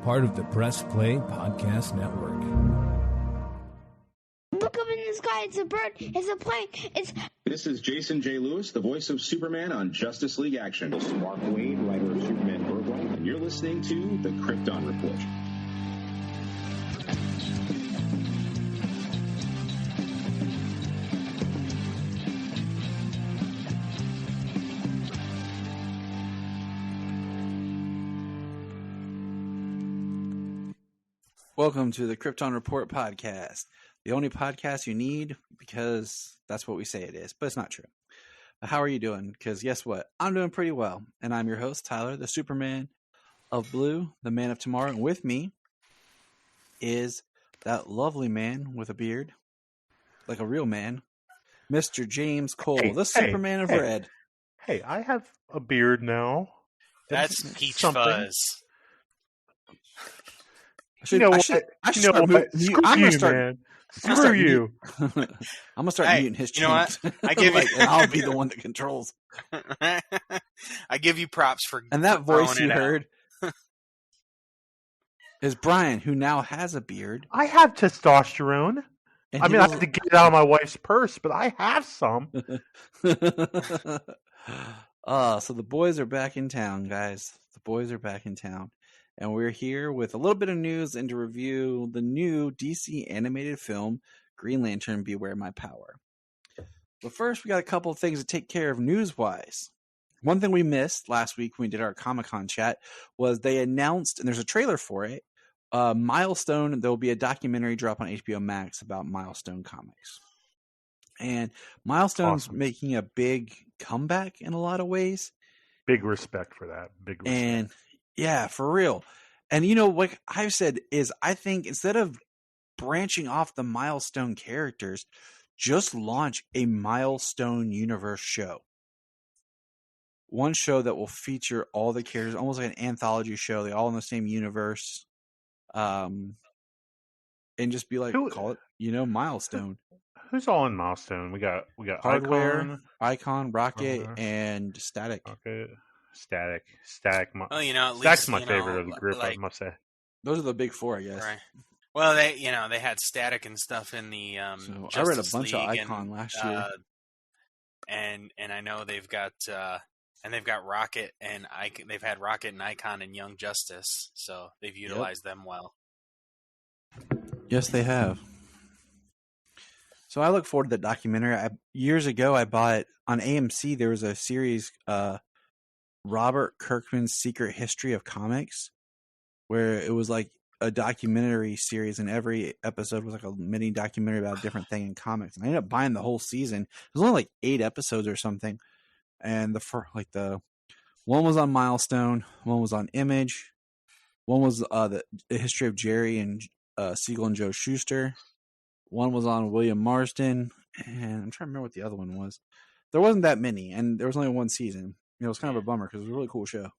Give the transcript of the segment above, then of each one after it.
part of the Press Play Podcast Network. Look up in the sky, it's a bird, it's a plane, This is Jason J. Lewis, the voice of Superman on Justice League Action. This is Mark Wade, writer of Superman Birthright, and you're listening to the Krypton Report. Welcome to the Krypton Report podcast, the only podcast you need because that's what we say it is, but it's not true. How are you doing? Because guess what? I'm doing pretty well, and I'm your host, Tyler, the Superman of Blue, the man of tomorrow, and with me is that lovely man with a beard, like a real man, Mr. James Cole, the Superman of Red. Hey, I have a beard now. That's peach fuzz. I'm gonna start Screw you. I'm gonna start muting his cheeks. You know what? I give you, and I'll be the one that controls. I give you props for. And that voice you heard is Bryan, who now has a beard. I have testosterone. I mean, I have to get it out of my wife's purse, but I have some. So the boys are back in town, guys. The boys are back in town. And we're here with a little bit of news and to review the new DC animated film, Green Lantern, Beware My Power. But first, we got a couple of things to take care of news-wise. One thing we missed last week when we did our Comic-Con chat was they announced, and there's a trailer for it, Milestone. There will be a documentary drop on HBO Max about Milestone Comics. And Milestone's making a big comeback in a lot of ways. Big respect for that. Big respect. And yeah, for real. And you know, like I've said, is I think instead of branching off the Milestone characters, just launch a Milestone universe show. One show that will feature all the characters, almost like an anthology show. They're all in the same universe. And just be like, call it, Milestone. Who's all in Milestone? We got Hardware, Icon, Rocket, and Static. Okay. Static. Well, at least Static's my favorite of the group, I must say. Those are the big four, I guess. Right. Well, they had Static and stuff in the I read a bunch of Icon last year, and I know they've got Rocket and they've had Rocket and Icon and Young Justice, so they've utilized them well. Yes, they have. So I look forward to the documentary. Years ago, I bought on AMC. There was a series. Robert Kirkman's Secret History of Comics, where it was like a documentary series, and every episode was like a mini documentary about a different thing in comics. And I ended up buying the whole season. It was only like 8 episodes or something, and the one was on Milestone, one was on Image, one was the history of Jerry and Siegel and Joe Shuster, one was on William Marsden, and I'm trying to remember what the other one was. There wasn't that many, and there was only one season. It was kind of a bummer because it was a really cool show.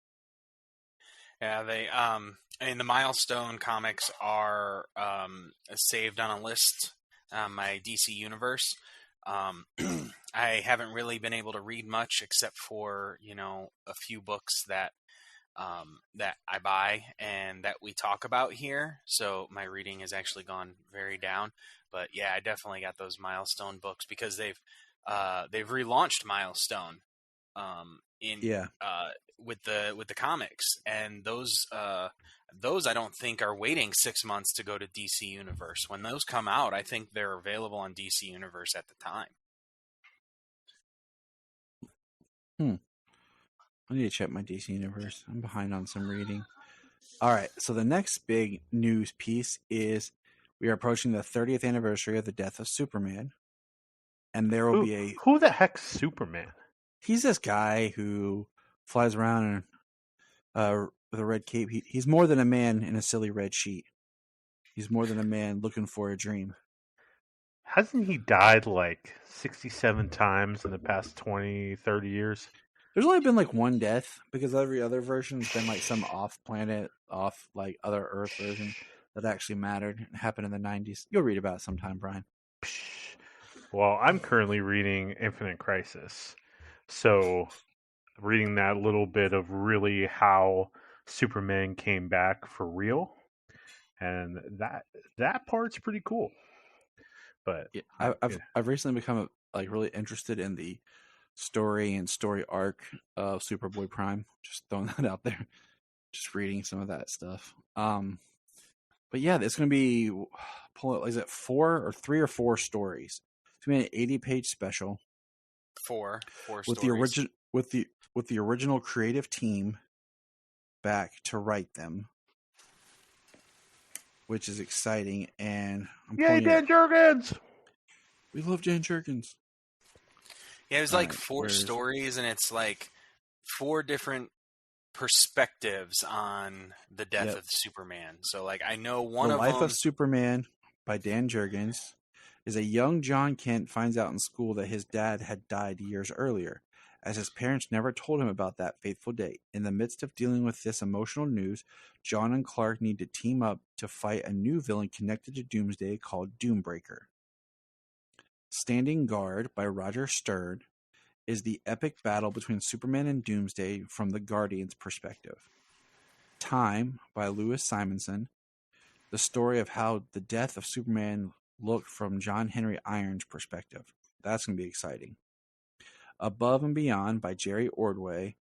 Yeah, the Milestone comics are saved on a list on my DC Universe. I haven't really been able to read much except for a few books that I buy and that we talk about here. So my reading has actually gone very down. But yeah, I definitely got those Milestone books because they've relaunched Milestone. With the comics, and those I don't think are waiting 6 months to go to DC Universe. When those come out, I think they're available on DC Universe at the time. I need to check my DC Universe. I'm behind on some reading. All right, so the next big news piece is we are approaching the 30th anniversary of the death of Superman, and there will be who the heck's Superman? He's this guy who flies around with a red cape. He's more than a man in a silly red sheet. He's more than a man looking for a dream. Hasn't he died like 67 times in the past 20, 30 years? There's only been like one death because every other version's been like some off-planet, like other Earth version that actually mattered. It happened in the 90s. You'll read about it sometime, Bryan. Well, I'm currently reading Infinite Crisis. So reading that little bit of really how Superman came back for real, and that part's pretty cool. But Yeah, I've recently become like really interested in the story and story arc of Superboy Prime. Just throwing that out there. Just reading some of that stuff. But yeah, it's going to be, is it 3 or 4 stories? It's going to be an 80-page special. Four with stories. With the original creative team back to write them, which is exciting. And yay, Dan Jurgens! We love Dan Jurgens. Yeah, it was like 4 stories, and it's like 4 different perspectives on the death of Superman. So, like, I know one of them... The Life of Superman by Dan Jurgens is a young John Kent finds out in school that his dad had died years earlier, as his parents never told him about that fateful date. In the midst of dealing with this emotional news, John and Clark need to team up to fight a new villain connected to Doomsday called Doombreaker. Standing Guard by Roger Stern is the epic battle between Superman and Doomsday from the Guardian's perspective. Time by Louis Simonson, the story of how the death of Superman looked from John Henry Irons' perspective. That's going to be exciting. Above and Beyond by Jerry Ordway,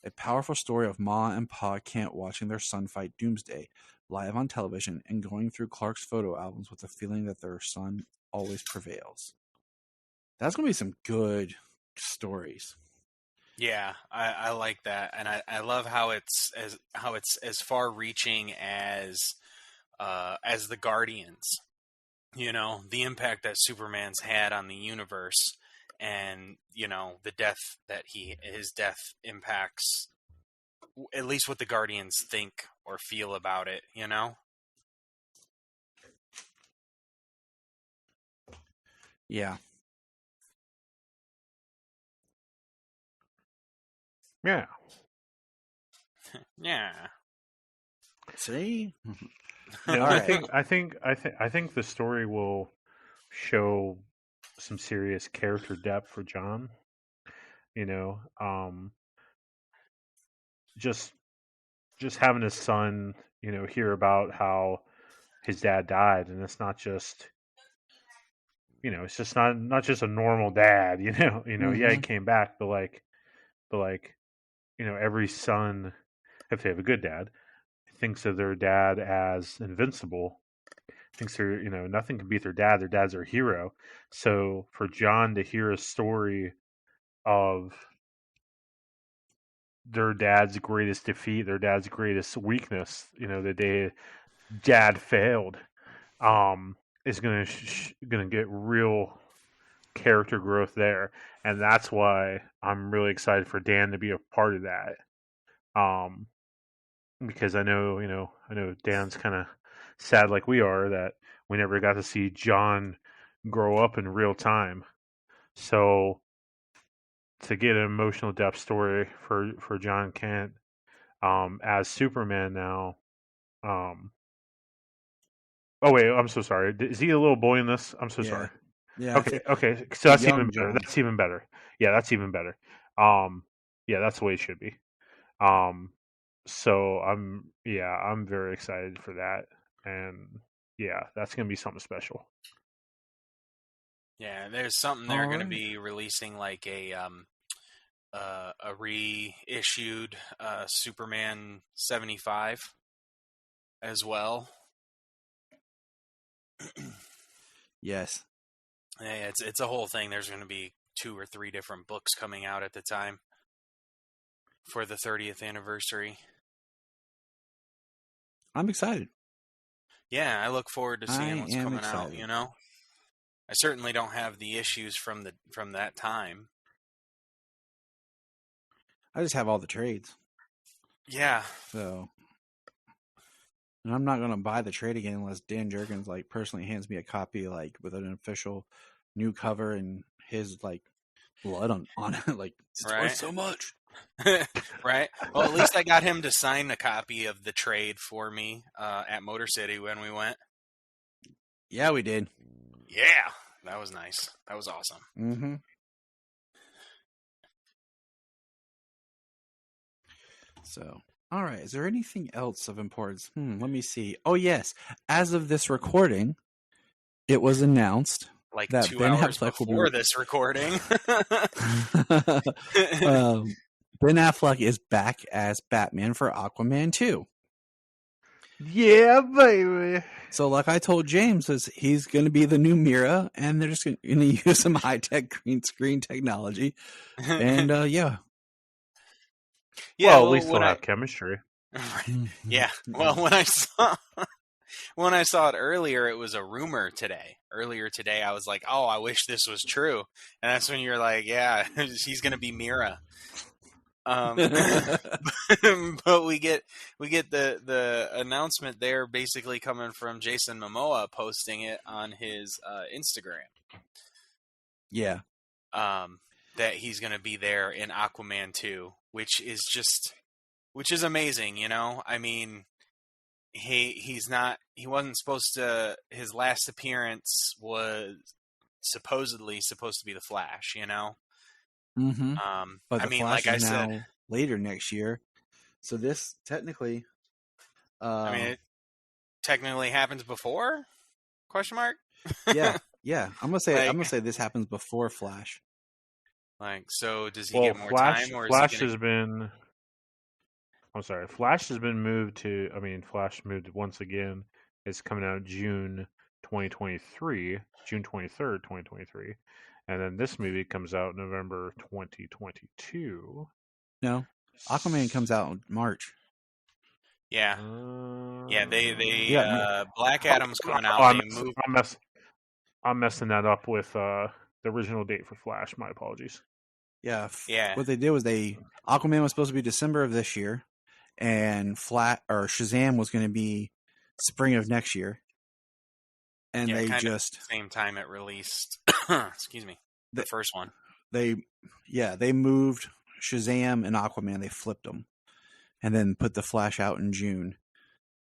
a powerful story of Ma and Pa Kent watching their son fight Doomsday live on television and going through Clark's photo albums with the feeling that their son always prevails. That's going to be some good stories. Yeah, I like that, and I love how it's as far reaching as the Guardians. You know, the impact that Superman's had on the universe, and you know the death that his death impacts, at least what the Guardians think or feel about it. You know. Yeah. Yeah. Yeah. See? No, I think the story will show some serious character depth for John. You know, just having his son, you know, hear about how his dad died, and it's not just, you know, it's just not just a normal dad. You know, yeah, he came back, but like, you know, every son, if they have a good dad, thinks of their dad as invincible. Thinks they're, you know, nothing can beat their dad. Their dad's their hero. So for John to hear a story of their dad's greatest defeat, their dad's greatest weakness, you know, the day dad failed, is gonna get real character growth there, and that's why I'm really excited for Dan to be a part of that. Because I know Dan's kind of sad, like we are, that we never got to see John grow up in real time. So to get an emotional depth story for John Kent as Superman now. Oh wait, I'm so sorry. Is he a little boy in this? I'm so sorry. Yeah. Okay. So that's even better. John. That's even better. Yeah, that's even better. Yeah, that's the way it should be. So I'm very excited for that, and yeah, that's gonna be something special. Yeah, there's something they're going to be releasing, like a reissued Superman 75 as well. Yes. Yeah, it's a whole thing. There's going to be 2 or 3 different books coming out at the time for the 30th anniversary. I'm excited. Yeah, I look forward to seeing what's coming out, you know? I certainly don't have the issues from that time. I just have all the trades. Yeah. So, and I'm not going to buy the trade again unless Dan Jurgens like personally hands me a copy, like with an official new cover and his like blood on it. Like, it's worth so much. Right. Well, at least I got him to sign a copy of the trade for me at Motor City when we went. Yeah, we did. Yeah, that was nice. That was awesome. Mm-hmm. So, All right. Is there anything else of importance? Let me see. Oh, yes. As of this recording, it was announced Like that 2 Ben hours Affleck will before be. this recording. Ben Affleck is back as Batman for Aquaman 2. Yeah, baby. So, like I told James, he's going to be the new Mira, and they're just going to use some high-tech green screen technology. And, yeah. Yeah, Well, at least they'll have chemistry. Yeah. Well, when I saw it earlier, it was a rumor today. Earlier today, I was like, "Oh, I wish this was true." And that's when you're like, "Yeah, he's going to be Mira." But we get the announcement there, basically coming from Jason Momoa posting it on his Instagram. Yeah. That he's going to be there in Aquaman 2, which is amazing, you know? I mean, he wasn't supposed to, his last appearance was supposedly supposed to be the Flash, you know? Mm-hmm. But I the mean, Flash like I is now said, later next year. So this technically... I mean, it technically happens before? Question mark? yeah. I'm gonna say Like- say this happens before Flash. Like, so does he get more time, or Flash is he has been. I'm sorry. Flash has been moved to. I mean, Flash moved once again. It's coming out June 2023, June 23rd, 2023, and then this movie comes out November 2022. No, Aquaman comes out in March. Yeah. Yeah, Yeah. Black Adam's coming out. I'm messing that up with the original date for Flash. My apologies. Yeah. Yeah. What they did was Aquaman was supposed to be December of this year, and Shazam was going to be spring of next year. And Yeah, they kind of just same time it released. Excuse me, the first one. They moved Shazam and Aquaman. They flipped them, and then put the Flash out in June.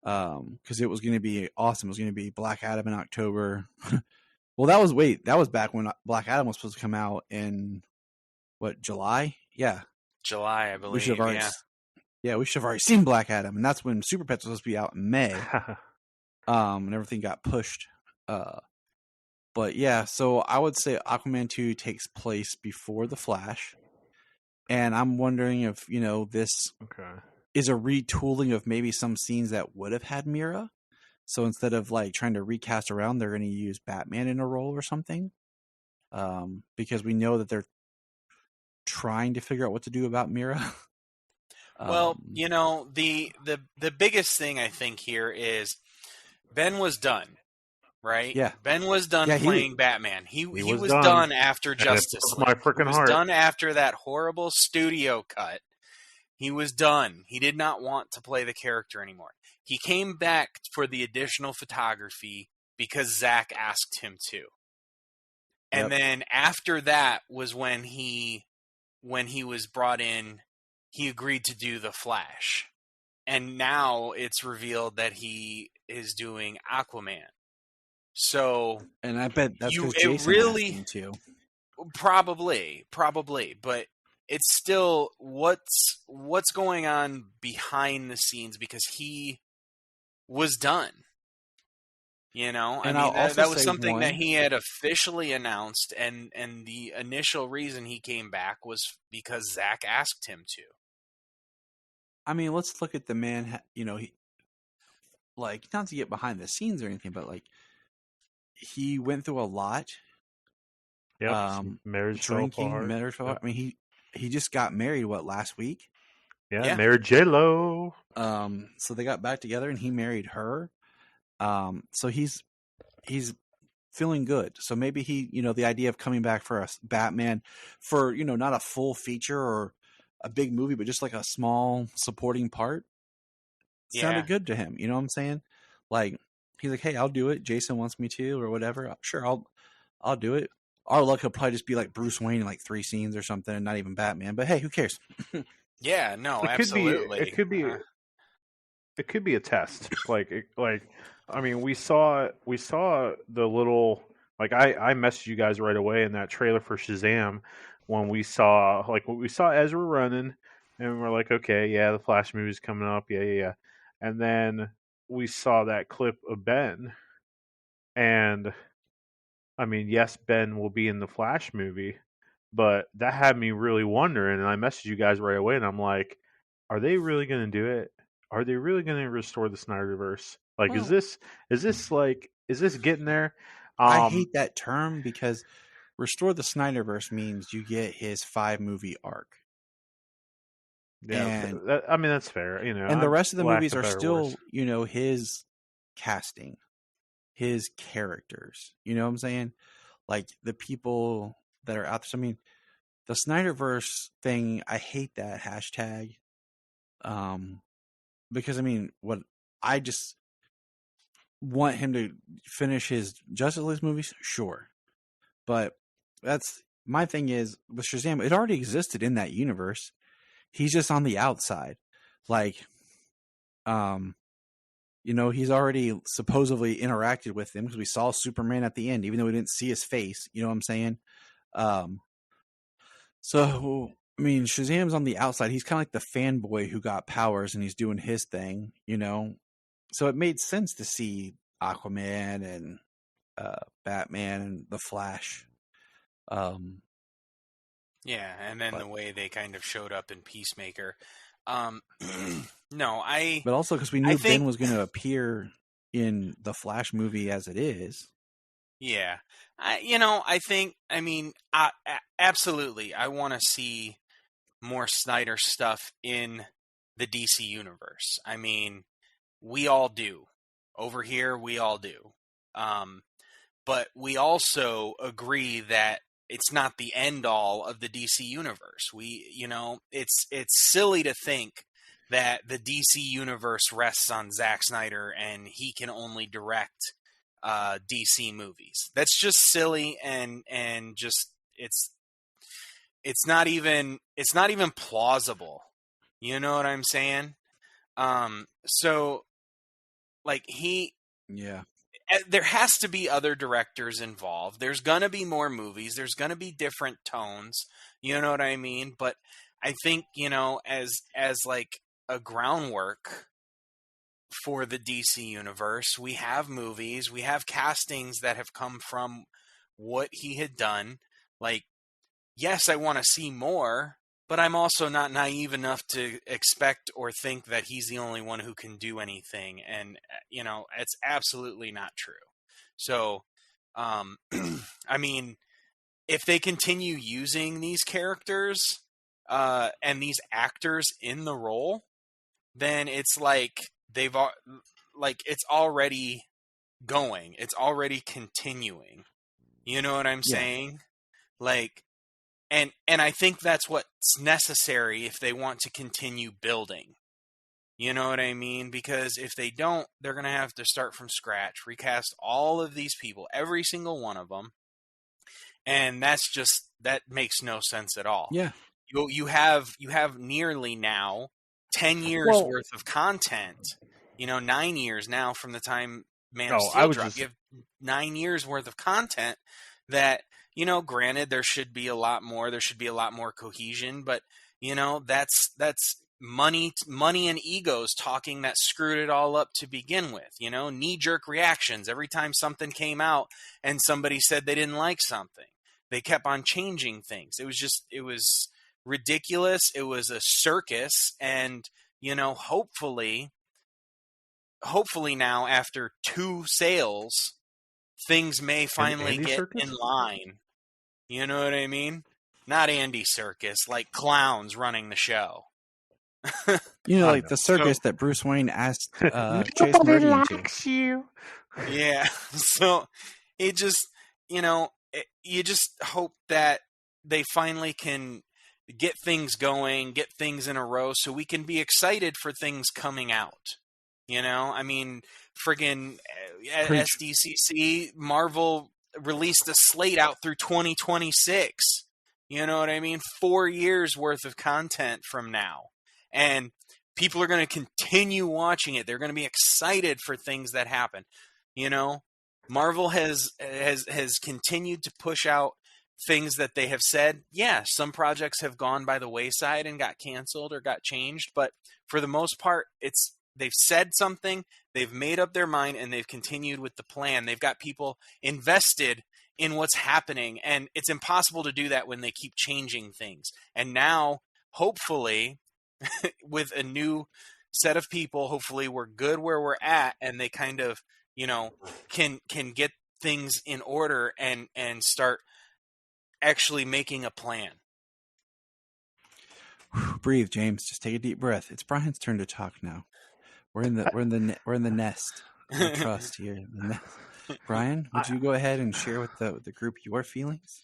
Because it was going to be awesome. It was going to be Black Adam in October. Well, that was back when Black Adam was supposed to come out in July? Yeah, July, I believe. We should have already seen Black Adam, and that's when Super Pets was supposed to be out in May. And everything got pushed. But yeah, so I would say Aquaman 2 takes place before the Flash, and I'm wondering if this is a retooling of maybe some scenes that would have had Mira. So instead of trying to recast around, they're going to use Batman in a role or something. Because we know that they're trying to figure out what to do about Mira. Well, the biggest thing I think here is Ben was done, right? Yeah. Ben was done playing Batman. He was done after Justice League. My freaking heart. He was done after that horrible studio cut. He was done. He did not want to play the character anymore. He came back for the additional photography because Zach asked him to. And then after that was when he was brought in, he agreed to do the Flash. And now it's revealed that he is doing Aquaman. So, and I bet that's because Jason asked him to. Probably, but it's still what's going on behind the scenes, because he was done. And that was something that he had officially announced, and the initial reason he came back was because Zach asked him to. I mean, let's look at the man. He not to get behind the scenes or anything, but he went through a lot. Yeah, marriage drinking, marriage. Yep. I mean, he just got married last week. Yeah. Married J-Lo. So they got back together, and he married her. So he's feeling good. So maybe the idea of coming back for a Batman for not a full feature or a big movie, but just a small supporting part sounded good to him. You know what I'm saying? He's like, hey, I'll do it. Jason wants me to, or whatever. Sure, I'll do it. Our luck will probably just be like Bruce Wayne in 3 scenes or something, and not even Batman. But hey, who cares? Yeah, no, absolutely. It could be a test. I mean, we saw the little I messaged you guys right away in that trailer for Shazam when we saw Ezra running, And we're like, okay, yeah, the Flash movie's coming up, yeah. And then we saw that clip of Ben, and I mean, yes, Ben will be in the Flash movie, but that had me really wondering. And I messaged you guys right away, and I'm like, are they really going to do it? Are they really going to restore the Snyderverse? Like, Well, is this getting there? I hate that term because restore the Snyderverse means you get his 5-movie arc. Yeah, And I mean that's fair. and the rest of the lack movies of are better still, words. his casting, his characters. You know what I'm saying? Like the people that are out there. So, I mean, the Snyderverse thing, I hate that hashtag. Because I mean, what I just want him to finish his Justice League movies, sure. But that's my thing is with Shazam, it already existed in that universe. He's just on the outside. Like, he's already supposedly interacted with him because we saw Superman at the end, even though we didn't see his face. You know what I'm saying? So, I mean, Shazam's on the outside. He's kind of like the fanboy who got powers and he's doing his thing, So it made sense to see Aquaman and Batman and the Flash. Yeah, and then the way they kind of showed up in Peacemaker. No, But also because we knew Ben was going to appear in the Flash movie as it is. Yeah. Absolutely. I want to see more Snyder stuff in the DC universe. I mean, we all do. Over here, we all do. But we also agree that it's not the end all of the DC universe. It's silly to think that the DC universe rests on Zack Snyder and he can only direct DC movies. That's just silly and just it's not even plausible. You know what I'm saying? So like there has to be other directors involved. There's going to be more movies. There's going to be different tones. You know what I mean? But I think, as like a groundwork for the DC universe, we have movies, we have castings that have come from what he had done. Like, yes, I want to see more, but I'm also not naive enough to expect or think that he's the only one who can do anything. And, it's absolutely not true. So, I mean, if they continue using these characters and these actors in the role, then it's like it's already going. It's already continuing. You know what I'm saying? Like, and I think that's what's necessary if they want to continue building. You know what I mean? Because if they don't, they're going to have to start from scratch, recast all of these people, every single one of them. And that makes no sense at all. Yeah. You have nearly now 10 years worth of content. 9 years now from the time Man of Steel dropped. You have 9 years worth of content that, granted there should be a lot more. There should be a lot more cohesion, but that's money and egos talking that screwed it all up to begin with. Knee-jerk reactions every time something came out and somebody said they didn't like something. They kept on changing things. It was ridiculous. It was a circus, and hopefully now after 2 sales, things may finally get in line. You know what I mean? Not Andy Serkis, like clowns running the show. Like the circus that Bruce Wayne asked Chase Meridian to. You. Yeah. So it just, you just hope that they finally can get things going, get things in a row so we can be excited for things coming out. I mean, friggin' SDCC, Marvel released a slate out through 2026. You know what I mean? 4 years worth of content from now. And people are going to continue watching it. They're going to be excited for things that happen. Marvel has continued to push out things that they have said, yeah, some projects have gone by the wayside and got canceled or got changed, but for the most part, they've said something, they've made up their mind, and they've continued with the plan. They've got people invested in what's happening, and it's impossible to do that when they keep changing things. And now, hopefully, with a new set of people, hopefully we're good where we're at, and they kind of, can get things in order and start actually making a plan. Breathe, James. Just take a deep breath. It's Brian's turn to talk now. We're in the nest. I trust here. Bryan, would you go ahead and share with the group your feelings?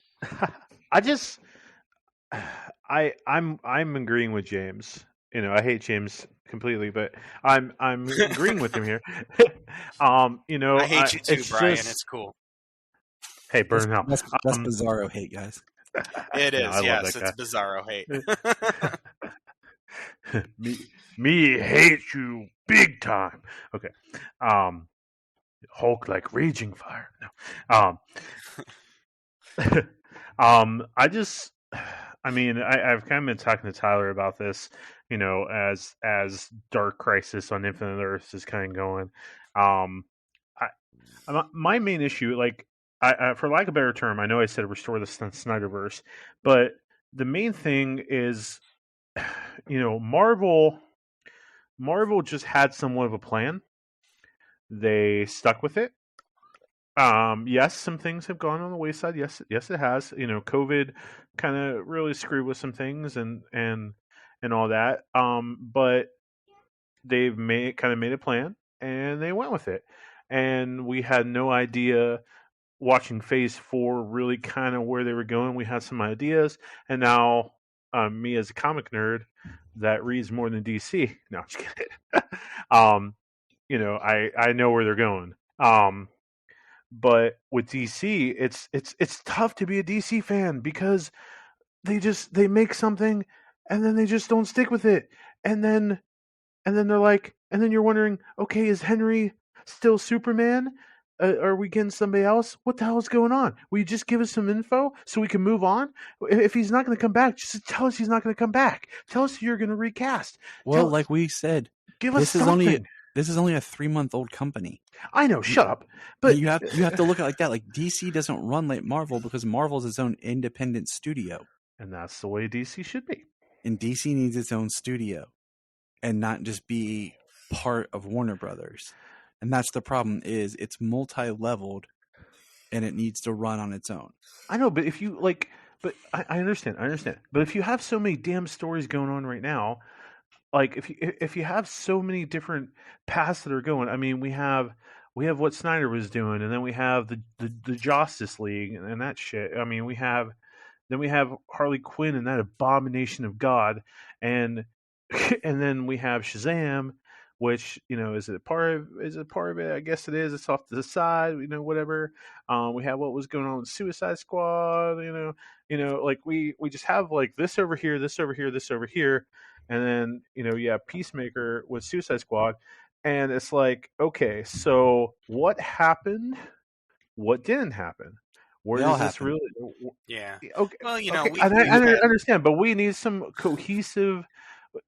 I'm agreeing with James. I hate James completely, but I'm agreeing with him here. I hate you too, Bryan. It's cool. Hey, burn it out. That's Bizarro hate, guys. It is, I yes. love that It's Bizarro hate. me hate you big time. Okay. Hulk like raging fire. No. I've kind of been talking to Tyler about this, as Dark Crisis on Infinite Earths is kind of going. My main issue, I for lack of a better term, I know I said restore the Snyderverse, but the main thing is, Marvel just had somewhat of a plan. They stuck with it. Yes, some things have gone on the wayside. Yes, it has. COVID kind of really screwed with some things and all that. But they've made a plan and they went with it. And we had no idea watching Phase 4 really kind of where they were going. We had some ideas, and now me as a comic nerd that reads more than DC. No, I'm just kidding. I know where they're going. But with DC, it's tough to be a DC fan because they make something and then they just don't stick with it. And then they're like, and then you're wondering, okay, is Henry still Superman? Are we getting somebody else? What the hell is going on? Will you just give us some info so we can move on? If he's not going to come back, just tell us he's not going to come back. Tell us you're going to recast. Well, like we said, give us something. This is only a 3-month-old company. I know, shut up. But you have to look at it like that. Like DC doesn't run like Marvel because Marvel's its own independent studio. And that's the way DC should be. And DC needs its own studio and not just be part of Warner Brothers. And that's the problem, is it's multi-leveled and it needs to run on its own. I know, but if you but I understand. But if you have so many damn stories going on right now, if you have so many different paths that are going, I mean, we have what Snyder was doing, and then we have the Justice League and that shit. I mean, we have Harley Quinn and that abomination of God, and then we have Shazam, which is it part of it? I guess it is. It's off to the side, whatever. We have what was going on with Suicide Squad, we just have this over here, this over here, this over here. And then, you have Peacemaker with Suicide Squad. And it's like, okay, so what happened? What didn't happen? Where does this really... Yeah. Okay. Well, okay. I understand, but we need some cohesive...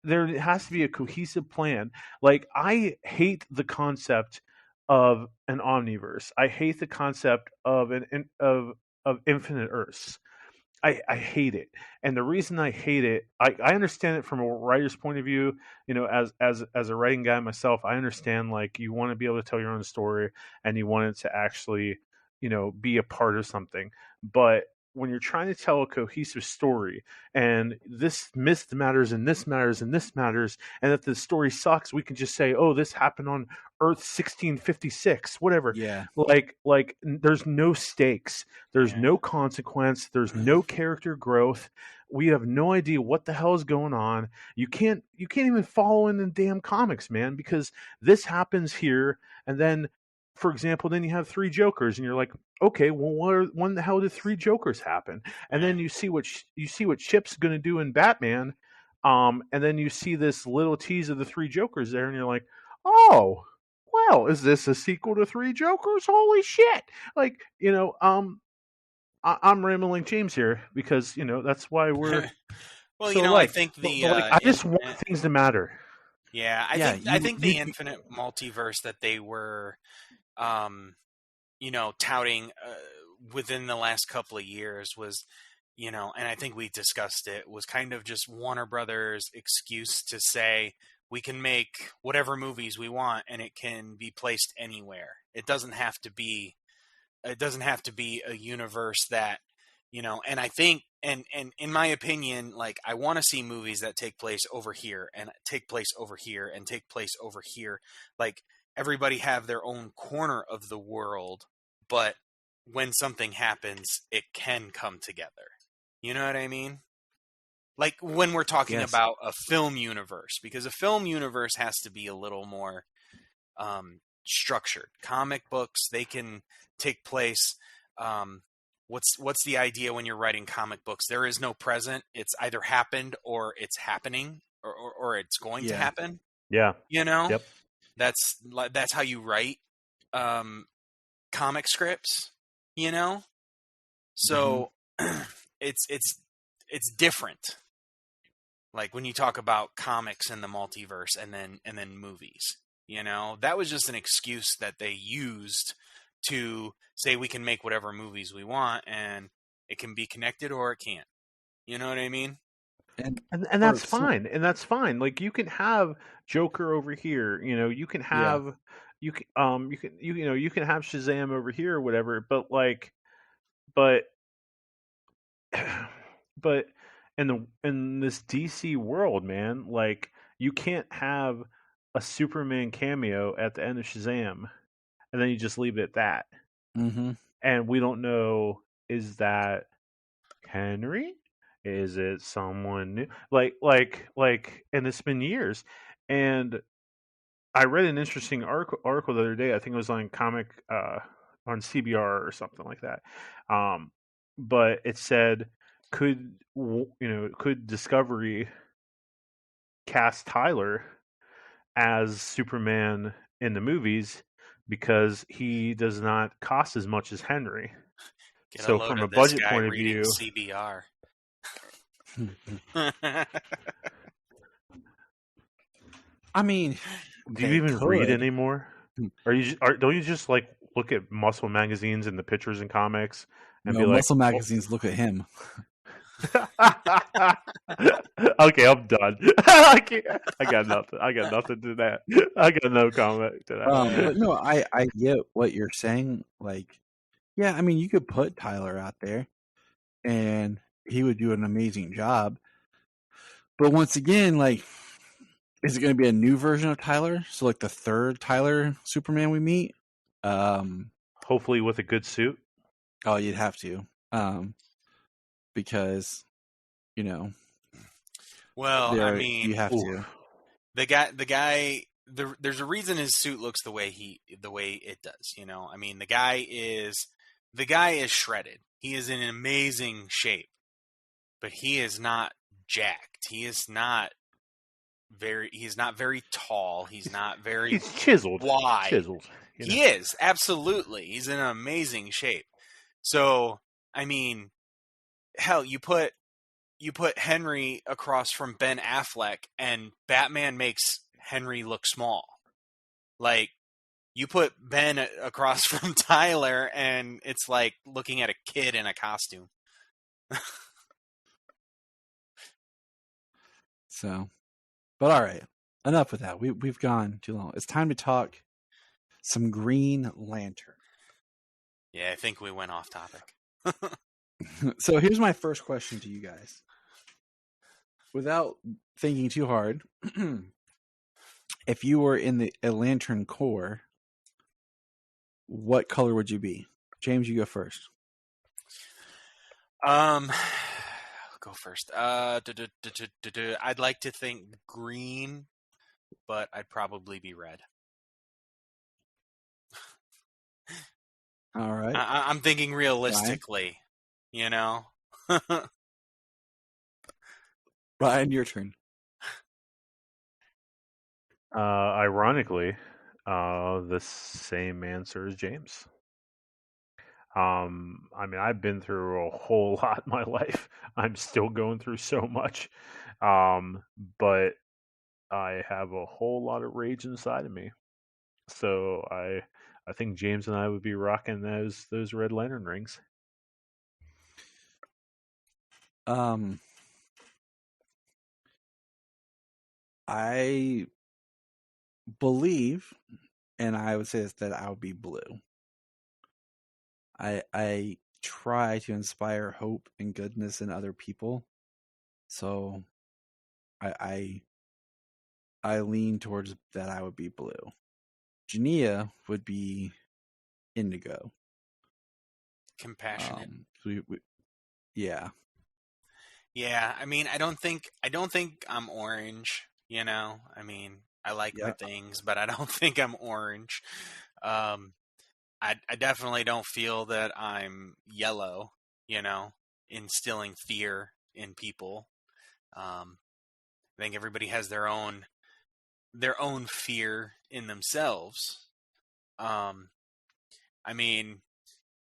There has to be a cohesive plan. I hate the concept of an omniverse. I hate the concept of of infinite Earths. I hate it, and the reason I hate it, I understand it from a writer's point of view. As a writing guy myself, I understand you want to be able to tell your own story, and you want it to actually, be a part of something. But when you're trying to tell a cohesive story, and this myth matters, and this matters, and this matters, and if the story sucks, we can just say, oh, this happened on Earth 1656, whatever. Yeah. There's no stakes. There's no consequence. There's no character growth. We have no idea what the hell is going on. You can't even follow in the damn comics, man, because this happens here, and then, for example, then you have 3 Jokers, and you're like, okay, well, when the hell did 3 Jokers happen? And then you see what Chip's going to do in Batman, and then you see this little tease of the 3 Jokers there, and you're like, oh, well, is this a sequel to 3 Jokers? Holy shit! I'm rambling James here because that's why we're Well, so I alike. think But the like, I just want things to matter. yeah, I Yeah, think the infinite multiverse that they were, touting within the last couple of years was, and I think we discussed it, was kind of just Warner Brothers' excuse to say we can make whatever movies we want and it can be placed anywhere. It doesn't have to be a universe that, and I think, and in my opinion, like, I want to see movies that take place over here and take place over here and take place over here. Like, everybody have their own corner of the world, but when something happens, it can come together. You know what I mean? Like, when we're talking Yes. about a film universe, because a film universe has to be a little more structured. Comic books, they can take place. What's the idea when you're writing comic books? There is no present. It's either happened or it's happening, or it's going to happen. Yeah. Yep. That's how you write comic scripts. So it's different. Like, when you talk about comics and the multiverse, and then movies. That was just an excuse that they used to say we can make whatever movies we want, and it can be connected or it can't. You know what I mean? and that's fine. And that's fine. Like, you can have Joker over here. You can have you can have Shazam over here or whatever. But but in this DC world, man, like, you can't have a Superman cameo at the end of Shazam, and then you just leave it at that. Mm-hmm. And we don't know, is that Henry? Is it someone new? Like, and it's been years. And I read an interesting article the other day. I think it was on on CBR or something like that. But it said, could Discovery cast Tyler as Superman in the movies because he does not cost as much as Henry? Get So a load from of a this budget guy point of reading view, CBR. I mean, do you even read anymore? Don't you just like look at Muscle magazines and the pictures and comics and be like, Muscle magazines look at him. okay, I'm done. I got nothing. I got nothing to that. I got no comment to that. But no, I get what you're saying. Like, yeah, I mean, you could put Tyler out there, and he would do an amazing job. But once again, like, is it going to be a new version of Tyler? So, like, the third Tyler Superman we meet? Hopefully with a good suit. Oh, you'd have to. Because, well, I mean, you have to. The guy, there's a reason his suit looks the way it does. I mean, the guy is shredded. He is in amazing shape, but he is not jacked. He's not very tall. He's not very. He's chiseled. Wide. Chiseled. He is, absolutely. He's in amazing shape. So, I mean, hell, you put Henry across from Ben Affleck, and Batman makes Henry look small. Like, you put Ben across from Tyler, and it's like looking at a kid in a costume. So, but all right, enough with that. We've gone too long. It's time to talk some Green Lantern. Yeah, I think we went off topic. So here's my first question to you guys. Without thinking too hard, if you were in a Lantern Corps, what color would you be? James, you go first. I'll go first. I'd like to think green, but I'd probably be red. All right. I'm thinking realistically, Bryan, your turn. Ironically, the same answer as James. I mean, I've been through a whole lot in my life. I'm still going through so much. But I have a whole lot of rage inside of me. So I think James and I would be rocking those Red Lantern rings. I believe, and I would say this, that I would be blue. I try to inspire hope and goodness in other people, so I lean towards that I would be blue. Jania would be indigo. Compassionate. Yeah. Yeah, I mean, I don't think I'm orange. You know, I mean, I like my things, but I don't think I'm orange. I definitely don't feel that I'm yellow. You know, instilling fear in people. I think everybody has their own fear in themselves. I mean,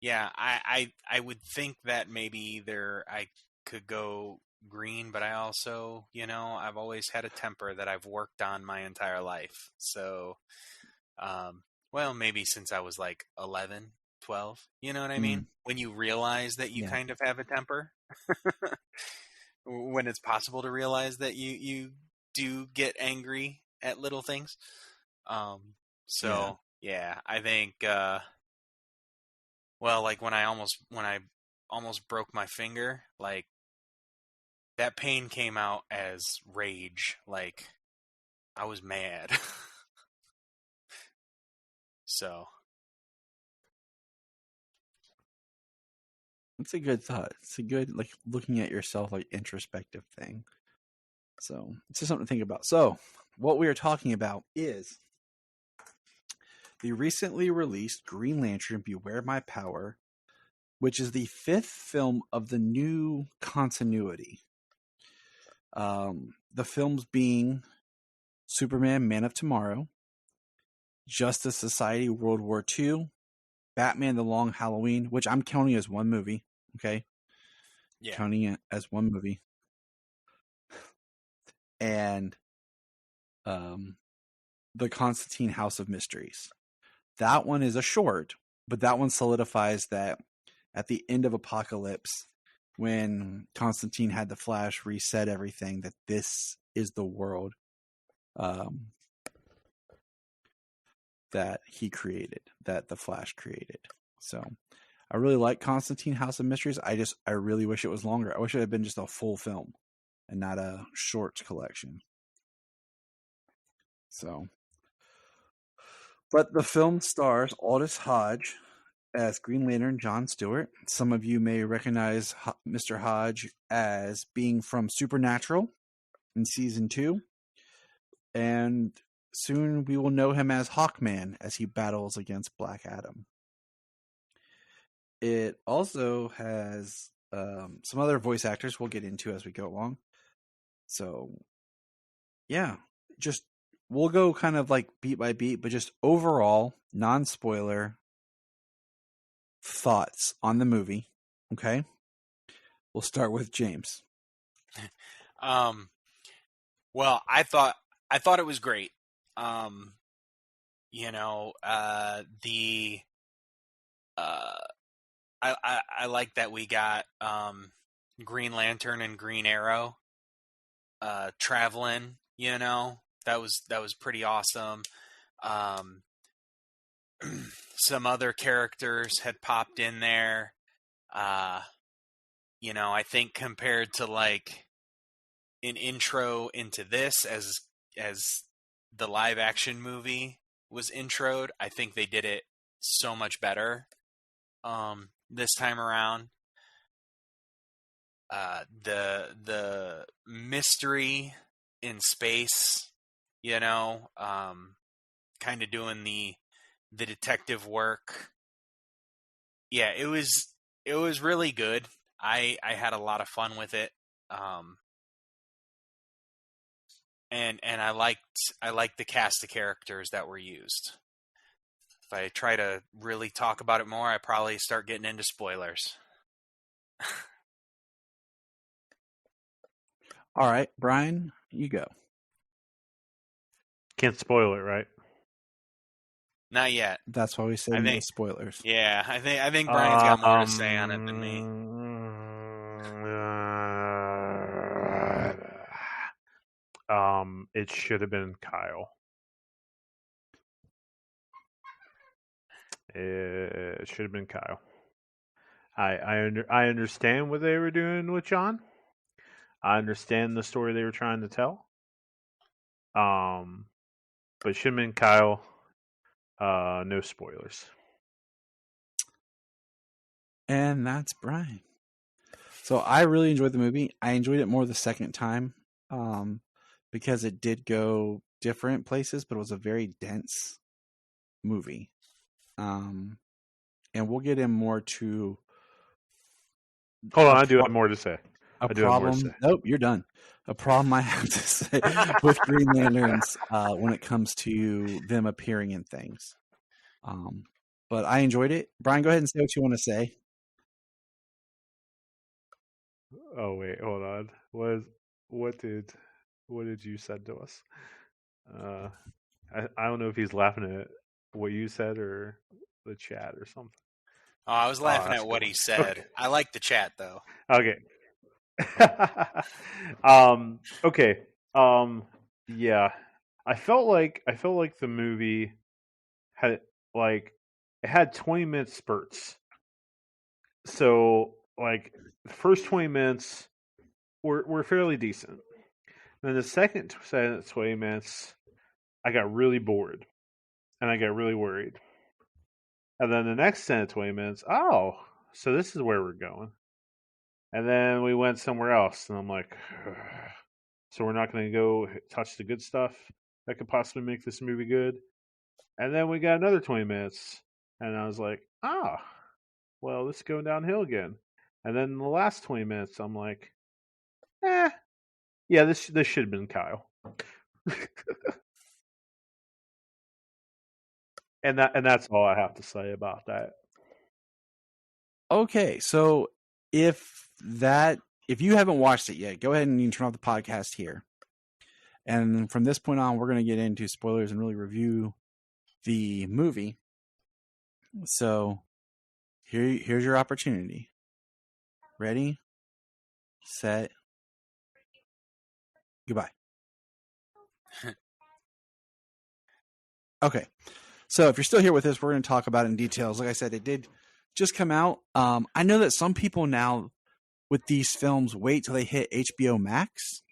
yeah, I would think that maybe I could go green, but I also, you know, I've always had a temper that I've worked on my entire life. So, well, maybe since I was like 11, 12, you know what I mean? When you realize that you kind of have a temper, when it's possible to realize that you do get angry at little things. So yeah, I think, well, like when I almost broke my finger, like that pain came out as rage. Like I was mad. So it's a good thought. It's a good, like, looking at yourself, like, introspective thing. So it's just something to think about. So what we are talking about is the recently released Green Lantern Beware My Power, which is the 5th film of the new continuity. The films being Superman, Man of Tomorrow, Justice Society, World War II, Batman, The Long Halloween, which I'm counting as one movie. Okay. yeah. Counting it as one movie. And the Constantine House of Mysteries. That one is a short, but that one solidifies that at the end of Apocalypse, when Constantine had the Flash reset everything, that this is the world that he created, that the Flash created. So I really like Constantine House of Mysteries. I really wish it was longer. I wish it had been just a full film and not a short collection. So, but the film stars Aldous Hodge as Green Lantern John Stewart. Some of you may recognize Mr. Hodge as being from Supernatural in season 2. And soon we will know him as Hawkman as he battles against Black Adam. It also has some other voice actors we'll get into as we go along. So, yeah, just we'll go kind of like beat by beat, but just overall, non-spoiler thoughts on the movie. Okay, we'll start with James. Well, I thought it was great. You know, I like that we got Green Lantern and Green Arrow traveling. You know, that was pretty awesome. Some other characters had popped in there. You know, I think compared to like an intro into this as the live action movie was introed, I think they did it so much better this time around. The mystery in space, you know, kind of doing the detective work. Yeah, it was really good. I had a lot of fun with it. And I liked the cast of characters that were used. if I try to really talk about it more, I probably start getting into spoilers. All right, Brian, you go. Can't spoil it, right? Not yet. That's why we say no spoilers. Yeah, I think Brian's got more to say on it than me. It should have been Kyle. It should have been Kyle. I understand what they were doing with John. I understand the story they were trying to tell. But it should have been Kyle. No spoilers. And that's Brian. So I really enjoyed the movie. I enjoyed it more the second time because it did go different places, but it was a very dense movie. And we'll get in more to... Hold on, I do have more to say. Nope, you're done. A problem I have to say with Green Lanterns when it comes to them appearing in things. But I enjoyed it. Brian, go ahead and say what you want to say. Oh wait, hold on. What did you said to us? I don't know if he's laughing at what you said or the chat or something. Oh, I was laughing at what cool. he said. Okay. I like the chat though. Okay. Okay. Yeah. I felt like the movie had it had 20-minute spurts. So like the first 20 minutes were fairly decent. Then the second 20 minutes I got really bored and I got really worried. And then the next 10 to 20 minutes, oh, so this is where we're going. And then we went somewhere else, and I'm like, ugh. So we're not going to go touch the good stuff that could possibly make this movie good. And then we got another 20 minutes, and I was like, well, this is going downhill again. And then in the last 20 minutes, I'm like, yeah, this should have been Kyle. And that's all I have to say about that. Okay, so if you haven't watched it yet, go ahead and you can turn off the podcast here. And from this point on, we're going to get into spoilers and really review the movie. So here's your opportunity. Ready, set, goodbye. Okay. So if you're still here with us, we're going to talk about it in details. Like I said, it did just come out. I know that some people now with these films wait till they hit HBO Max.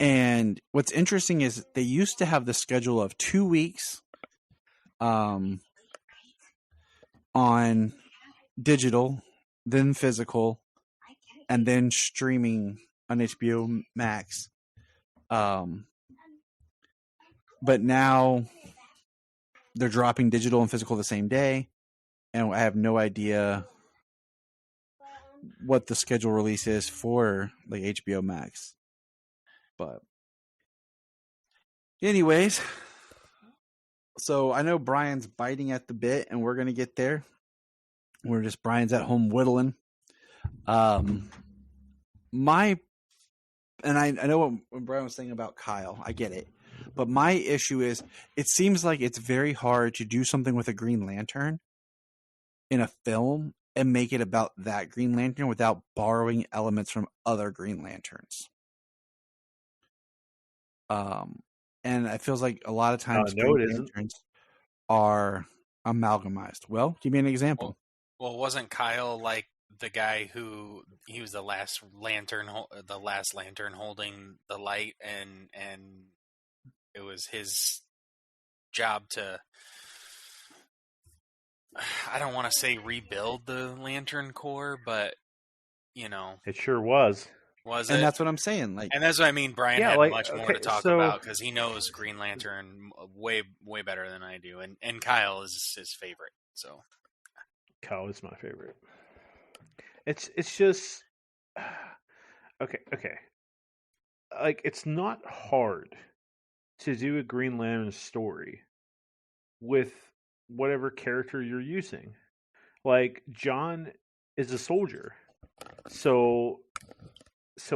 And what's interesting is they used to have the schedule of 2 weeks on digital, then physical, and then streaming on HBO Max. But now they're dropping digital and physical the same day, and I have no idea what the schedule release is for like HBO Max. But anyways, so I know Brian's biting at the bit, and we're gonna get there. Brian's at home whittling. I know what Brian was saying about Kyle. I get it. But my issue is it seems like it's very hard to do something with a Green Lantern in a film and make it about that Green Lantern without borrowing elements from other Green Lanterns. And it feels like a lot of times Green Lanterns are amalgamized. Well, give me an example. Well, wasn't Kyle like the guy who he was the last lantern holding the light, and it was his job to, I don't want to say rebuild the Lantern Corps, but it sure was. Was and it? That's what I'm saying. And that's what I mean. Brian had much more to talk about because he knows Green Lantern way better than I do, and Kyle is his favorite. So Kyle is my favorite. It's just okay. Like, it's not hard to do a Green Lantern story with whatever character you're using. Like John is a soldier, so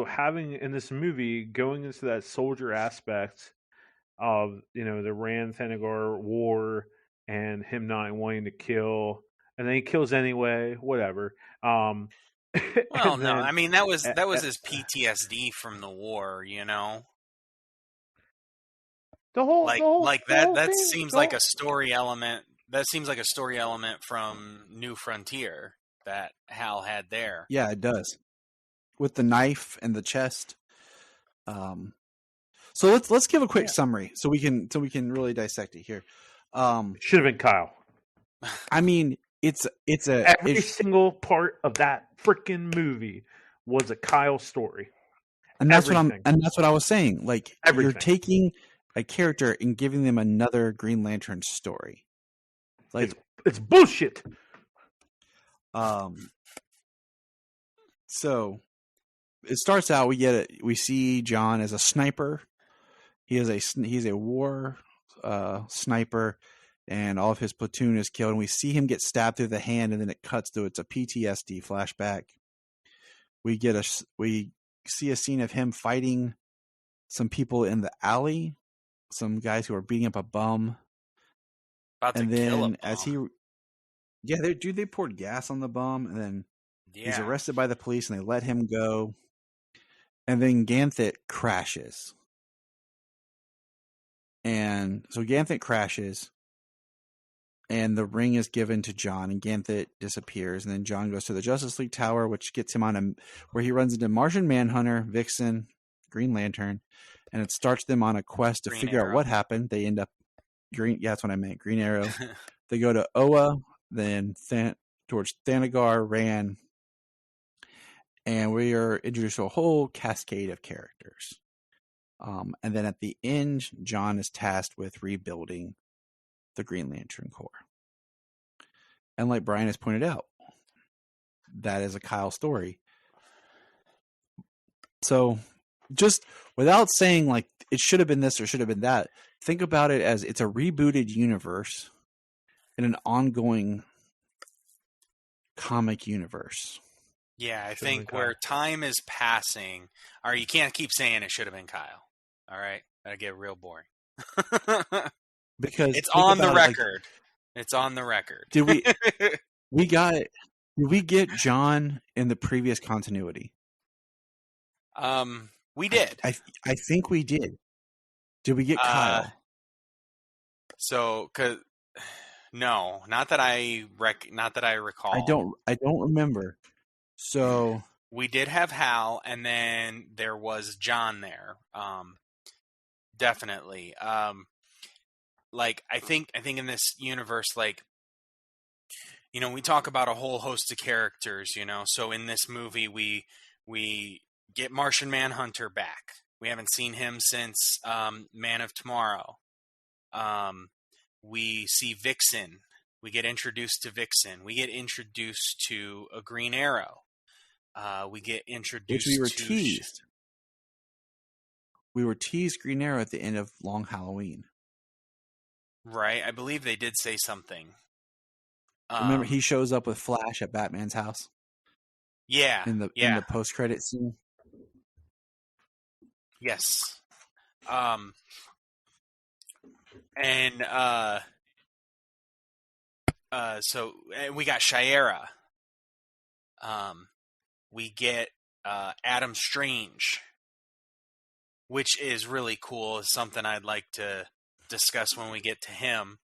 having in this movie going into that soldier aspect of the Rand Thanagar war and him not wanting to kill, and then he kills anyway, whatever. Well, And no, then, I mean that was his PTSD from the war, the whole that thing, seems like a story element. That seems like a story element from New Frontier that Hal had there. Yeah, it does. With the knife and the chest. So let's give a quick summary so we can really dissect it here. Should have been Kyle. I mean, it's every single part of that freaking movie was a Kyle story. And that's what I was saying. Like, you're taking a character and giving them another Green Lantern story. Like, it's bullshit. So it starts out, we see John as a sniper. He's a war sniper, and all of his platoon is killed, and we see him get stabbed through the hand, and then it cuts to it's a PTSD flashback. We see a scene of him fighting some people in the alley, some guys who are beating up a bum. About to kill him. As they poured gas on the bum, and then he's arrested by the police, and they let him go. And then Ganthet crashes. And so Ganthet crashes, and the ring is given to John, and Ganthet disappears. And then John goes to the Justice League Tower, which gets him where he runs into Martian Manhunter, Vixen, Green Lantern, and it starts them on a quest to figure out what happened. They end up Green Arrow. They go to Oa, then towards Thanagar, Rand, and we are introduced to a whole cascade of characters. And then at the end, John is tasked with rebuilding the Green Lantern Corps. And like Bryan has pointed out, that is a Kyle story. So just without saying like it should have been this or should have been that, think about it as it's a rebooted universe in an ongoing comic universe. Yeah, I think where time is passing, or you can't keep saying it should have been Kyle. All right, that'll get real boring. Because it's on the record. It's on the record. Did we get John in the previous continuity? We did. I think we did. Did we get Kyle? So, no, not that I recall. I don't remember. So we did have Hal, and then there was John there. Definitely. Like I think in this universe, like, we talk about a whole host of characters, So in this movie, we get Martian Manhunter back. We haven't seen him since Man of Tomorrow. We see Vixen. We get introduced to Vixen. We get introduced to a Green Arrow. We get introduced which we were to teased. We were teased Green Arrow at the end of Long Halloween. Right. I believe they did say something. Remember, he shows up with Flash at Batman's house. Yeah. In the post-credit scene. Yes. And so we got Shiera. We get Adam Strange, which is really cool. Is something I'd like to discuss when we get to him.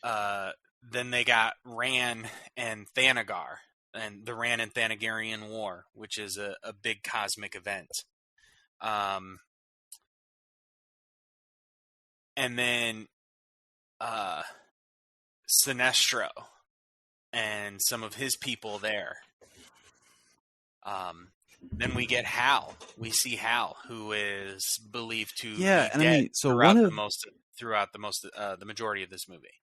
Then they got Rand and Thanagar, and the Rand and Thanagarian War, which is a big cosmic event. And then Sinestro and some of his people there. Then we get Hal. We see Hal, who is believed to be dead throughout the majority of this movie.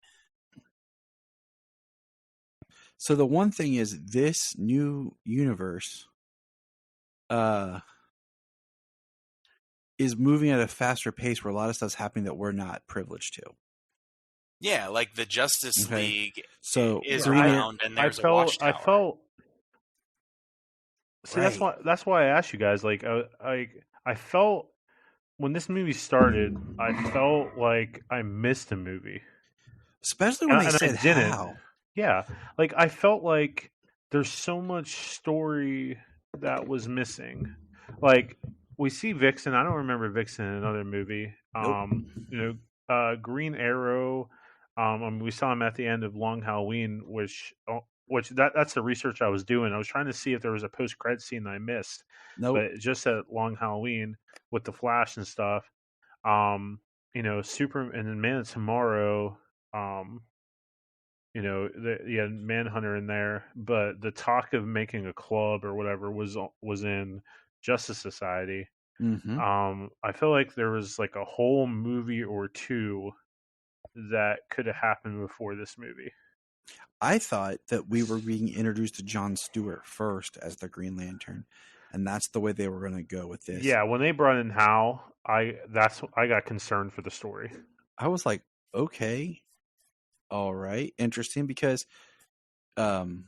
So the one thing is, this new universe is moving at a faster pace where a lot of stuff's happening that we're not privileged to. Yeah, like the Justice Okay. League So is Green around, and there's a watchtower. See, Right. that's why I asked you guys. Like, I felt when this movie started, I felt like I missed a movie, Especially when they and I said didn't. how. Yeah, like I felt like there's so much story that was missing. Like we see Vixen. I don't remember Vixen in another movie. Nope. Green Arrow. We saw him at the end of Long Halloween, which that's the research I was doing. I was trying to see if there was a post credit scene that I missed, Nope. but just at Long Halloween with the Flash and stuff. Super and then Man of Tomorrow. You had Manhunter in there, but the talk of making a club or whatever was in Justice Society. Mm-hmm. I feel like there was like a whole movie or two that could have happened before this movie. I thought that we were being introduced to John Stewart first as the Green Lantern, and that's the way they were going to go with this. Yeah, when they brought in Hal, I got concerned for the story. I was like, okay, all right, interesting, because did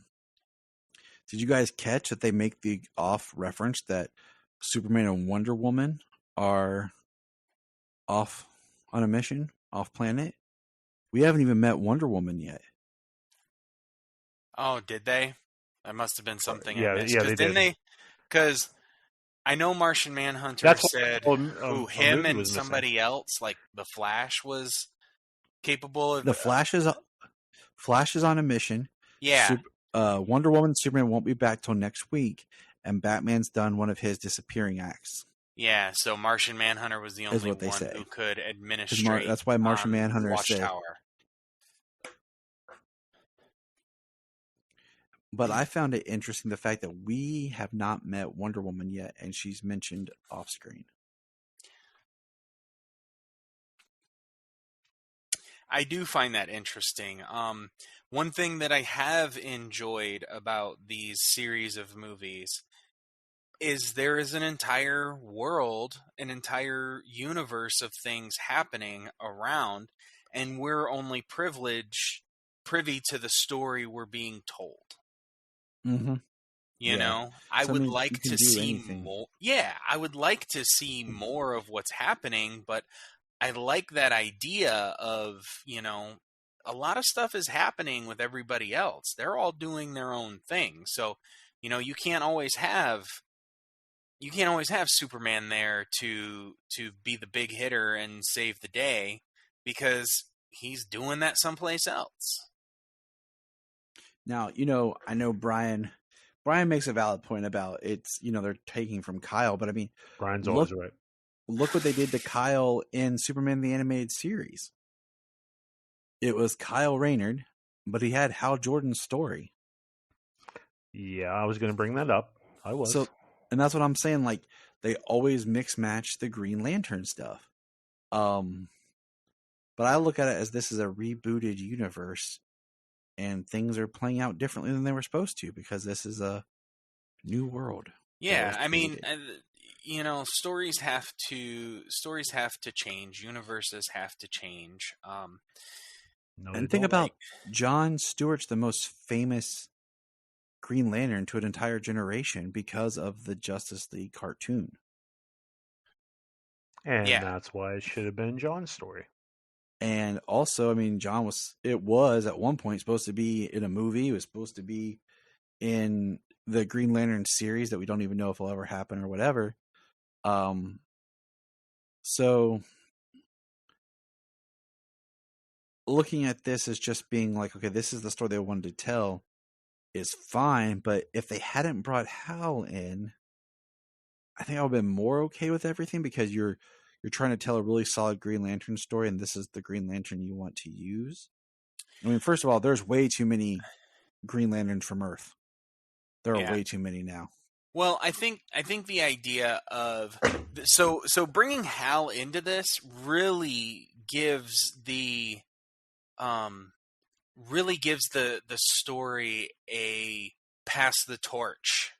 you guys catch that they make the off reference that Superman and Wonder Woman are off on a mission, off planet? We haven't even met Wonder Woman yet. Oh, did they? That must have been something Yeah, I missed. yeah, Because they did. Because I know Martian Manhunter That's said why who a him movie and was missing. somebody else, like the Flash, was capable of. The Flash is on a mission. Yeah, Wonder Woman and Superman won't be back till next week, and Batman's done one of his disappearing acts. yeah. So Martian Manhunter was the only what they one say. who could administrate. That's why Martian Manhunter said. Watchtower. But I found it interesting the fact that we have not met Wonder Woman yet, and she's mentioned off screen. I do find that interesting. One thing that I have enjoyed about these series of movies is there is an entire world, an entire universe of things happening around, and we're only privy to the story we're being told. Mm-hmm. You know, I would like to see anything. more. Yeah, I would like to see more of what's happening, but I like that idea of, a lot of stuff is happening with everybody else. They're all doing their own thing. So, you can't always have Superman there to be the big hitter and save the day, because he's doing that someplace else. Now, I know Bryan makes a valid point about it's, they're taking from Kyle, but I mean, Brian's always right. Look what they did to Kyle in Superman the Animated Series. It was Kyle Rayner, but he had Hal Jordan's story. Yeah, I was going to bring that up. I was. So, and that's what I'm saying. Like, they always mix match the Green Lantern stuff. But I look at it as this is a rebooted universe, and things are playing out differently than they were supposed to, because this is a new world. Yeah, I mean, stories have to change. Universes have to change. And think about John Stewart's the most famous Green Lantern to an entire generation because of the Justice League cartoon. And that's why it should have been John's story. And also, I mean, it was at one point supposed to be in a movie. It was supposed to be in the Green Lantern series that we don't even know if will ever happen or whatever. So looking at this as just being like, okay, this is the story they wanted to tell is fine. But if they hadn't brought Hal in, I think I would have been more okay with everything, because you're trying to tell a really solid Green Lantern story, and this is the Green Lantern you want to use. I mean, first of all, there's way too many Green Lanterns from Earth. There are way too many now. Well, I think the idea of so bringing Hal into this really gives the story a pass the torch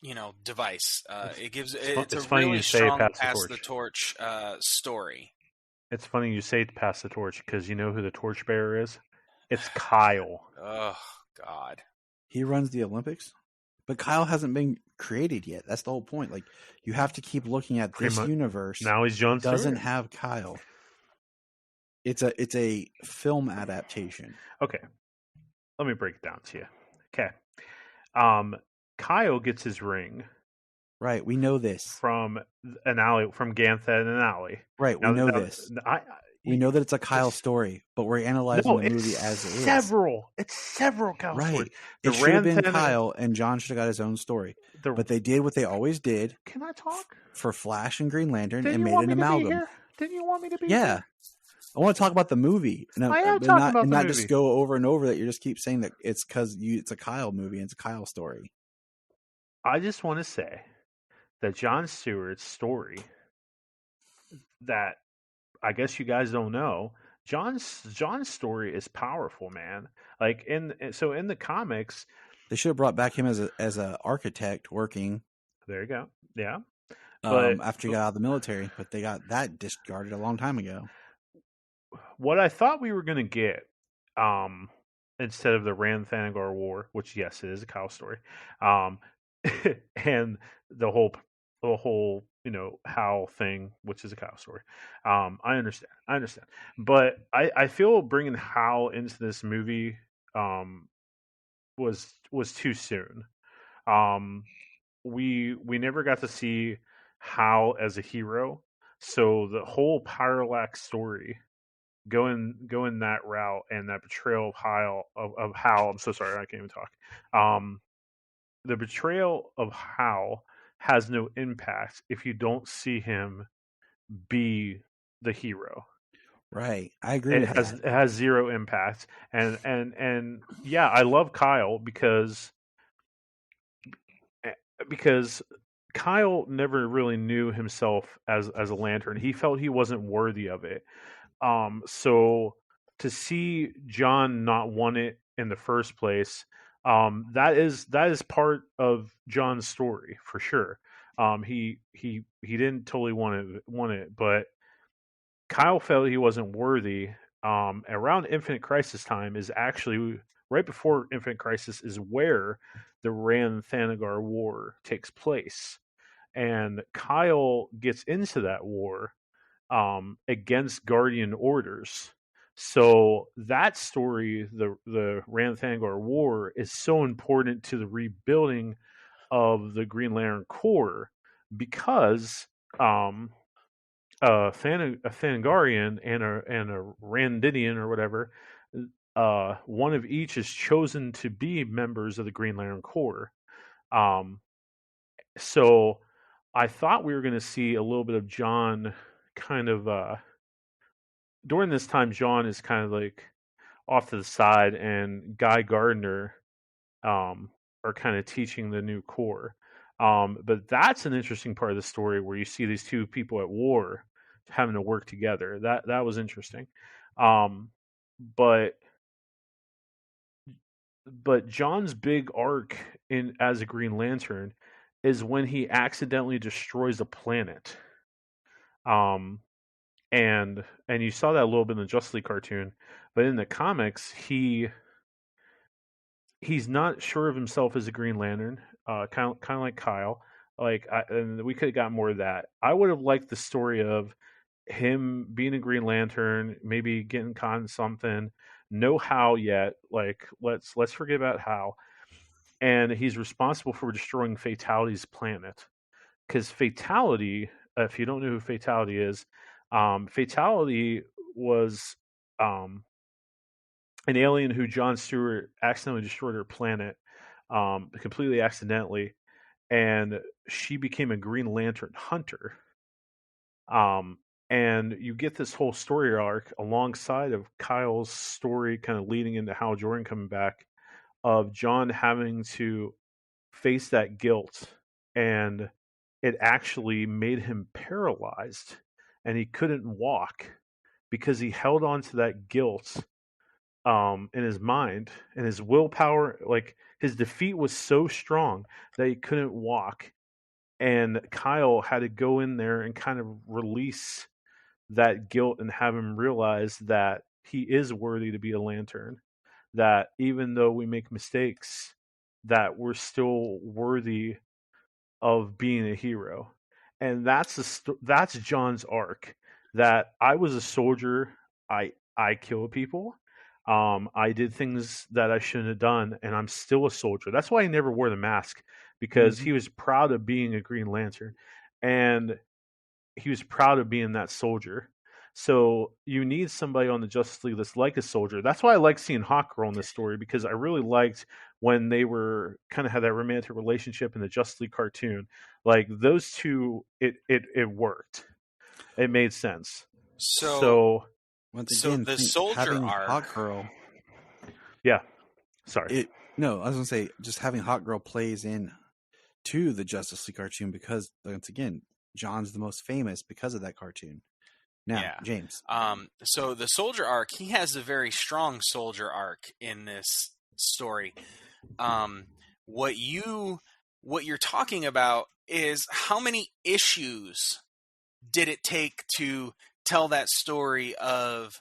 device. It's a funny really you say strong pass the torch story. It's funny you say pass the torch because you know who the torchbearer is? It's Kyle. Oh God. He runs the Olympics, but Kyle hasn't been created yet. That's the whole point. Like, you have to keep looking at this universe. Now he's Jon Stewart. Doesn't have Kyle. It's a film adaptation. Okay, let me break it down to you. Okay, Kyle gets his ring. Right, we know this from an alley, from Ganthet in an alley. Right, we know this. We know that it's a Kyle story, but we're analyzing the movie as it is. It's several Kyle stories. It should have been Kyle, and John should have got his own story. But they did what they always did. Can I talk? For Flash and Green Lantern, and made an amalgam. Didn't you want me to be here? Yeah. I want to talk about the movie. I am talking about the movie. Not just go over and over that you just keep saying that it's because it's a Kyle movie and it's a Kyle story. I just want to say that Jon Stewart's story that I guess you guys don't know, John's story is powerful, man. Like in the comics, they should have brought back him as a architect working. There you go. Yeah. But after he got out of the military, but they got that discarded a long time ago. What I thought we were going to get, instead of the Rand Thanagar War, which yes, it is a Kyle story, and the whole Hal thing, which is a Kyle story. I understand, but I feel bringing Hal into this movie was too soon. We never got to see Hal as a hero, so the whole Parallax story going that route and that betrayal of Hal. I'm so sorry, I can't even talk. The betrayal of Hal has no impact if you don't see him be the hero. Right, I agree. It has zero impact, and yeah, I love Kyle because Kyle never really knew himself as a Lantern. He felt he wasn't worthy of it. So to see John not want it in the first place, that is part of John's story for sure. He didn't totally want it, but Kyle felt he wasn't worthy. Around Infinite Crisis time is actually right before Infinite Crisis is where the Rand Thanagar War takes place, and Kyle gets into that war against Guardian orders. So that story, the Rand Thanagar War, is so important to the rebuilding of the Green Lantern Corps because a Thanagarian and a Randidian or whatever, one of each is chosen to be members of the Green Lantern Corps. So I thought we were going to see a little bit of John kind of during this time. John is kind of like off to the side, and Guy Gardner are kind of teaching the new Corps. But that's an interesting part of the story where you see these two people at war having to work together. That was interesting. But John's big arc as a Green Lantern is when he accidentally destroys a planet. And you saw that a little bit in the Justice League cartoon, but in the comics, he's not sure of himself as a Green Lantern, kind of like Kyle. And we could have got more of that. I would have liked the story of him being a Green Lantern, maybe getting caught in something. No Hal yet. Like let's forget about Hal. And he's responsible for destroying Fatality's planet, because Fatality, if you don't know who Fatality is, Fatality was an alien who Jon Stewart accidentally destroyed her planet, completely accidentally, and she became a Green Lantern hunter. And you get this whole story arc alongside of Kyle's story, kind of leading into Hal Jordan coming back, of John having to face that guilt, and it actually made him paralyzed, and he couldn't walk because he held on to that guilt in his mind and his willpower. Like his defeat was so strong that he couldn't walk, and Kyle had to go in there and kind of release that guilt and have him realize that he is worthy to be a lantern, that even though we make mistakes, that we're still worthy of being a hero. And that's John's arc, that I was a soldier, I killed people, I did things that I shouldn't have done, and I'm still a soldier. That's why he never wore the mask, because he was proud of being a Green Lantern, and he was proud of being that soldier. So you need somebody on the Justice League that's like a soldier. That's why I like seeing Hawkgirl in this story, because I really liked when they were kind of had that romantic relationship in the Justice League cartoon. Like those two, it worked. It made sense. So once So again, the think soldier having arc. Hawkgirl, yeah, sorry. No, I was gonna say just having Hawkgirl plays in to the Justice League cartoon, because once again, John's the most famous because of that cartoon. Now, Yeah. James. So the soldier arc, he has a very strong soldier arc in this story. What you're talking about is how many issues did it take to tell that story of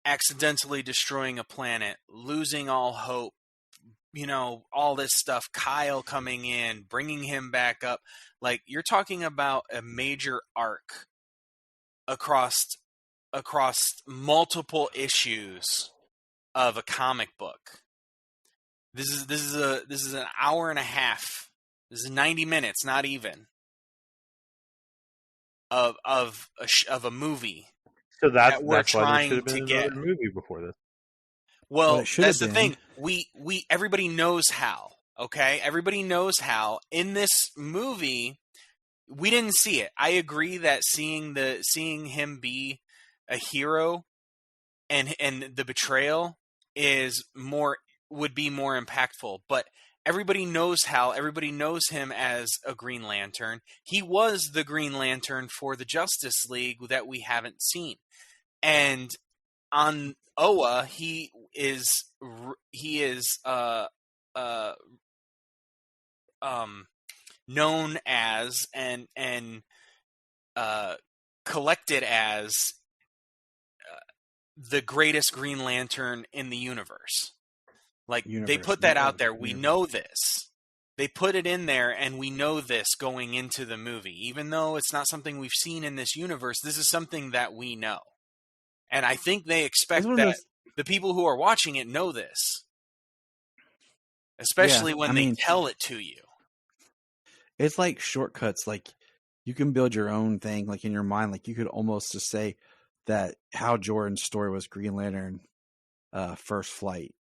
accidentally destroying a planet, losing all hope, all this stuff, Kyle coming in, bringing him back up. Like, you're talking about a major arc across multiple issues of a comic book. This is an hour and a half. This is 90 minutes, not even, of a movie. So that we're that's why there should trying have been to another get. movie before this. Well, it should that's the have thing. been. Everybody knows how. Okay, everybody knows how. In this movie, we didn't see it. I agree that seeing him be a hero and the betrayal would be more impactful. But everybody knows how. Everybody knows him as a Green Lantern. He was the Green Lantern for the Justice League that we haven't seen. And on Oa, he is known as and collected as the greatest Green Lantern in the universe. Like, they put that out there. We know this. They put it in there, and we know this going into the movie. Even though it's not something we've seen in this universe, this is something that we know. And I think they expect that the people who are watching it know this. Especially when they tell it to you. It's like shortcuts. Like, you can build your own thing, like, in your mind. Like, you could almost just say that Hal Jordan's story was Green Lantern First Flight.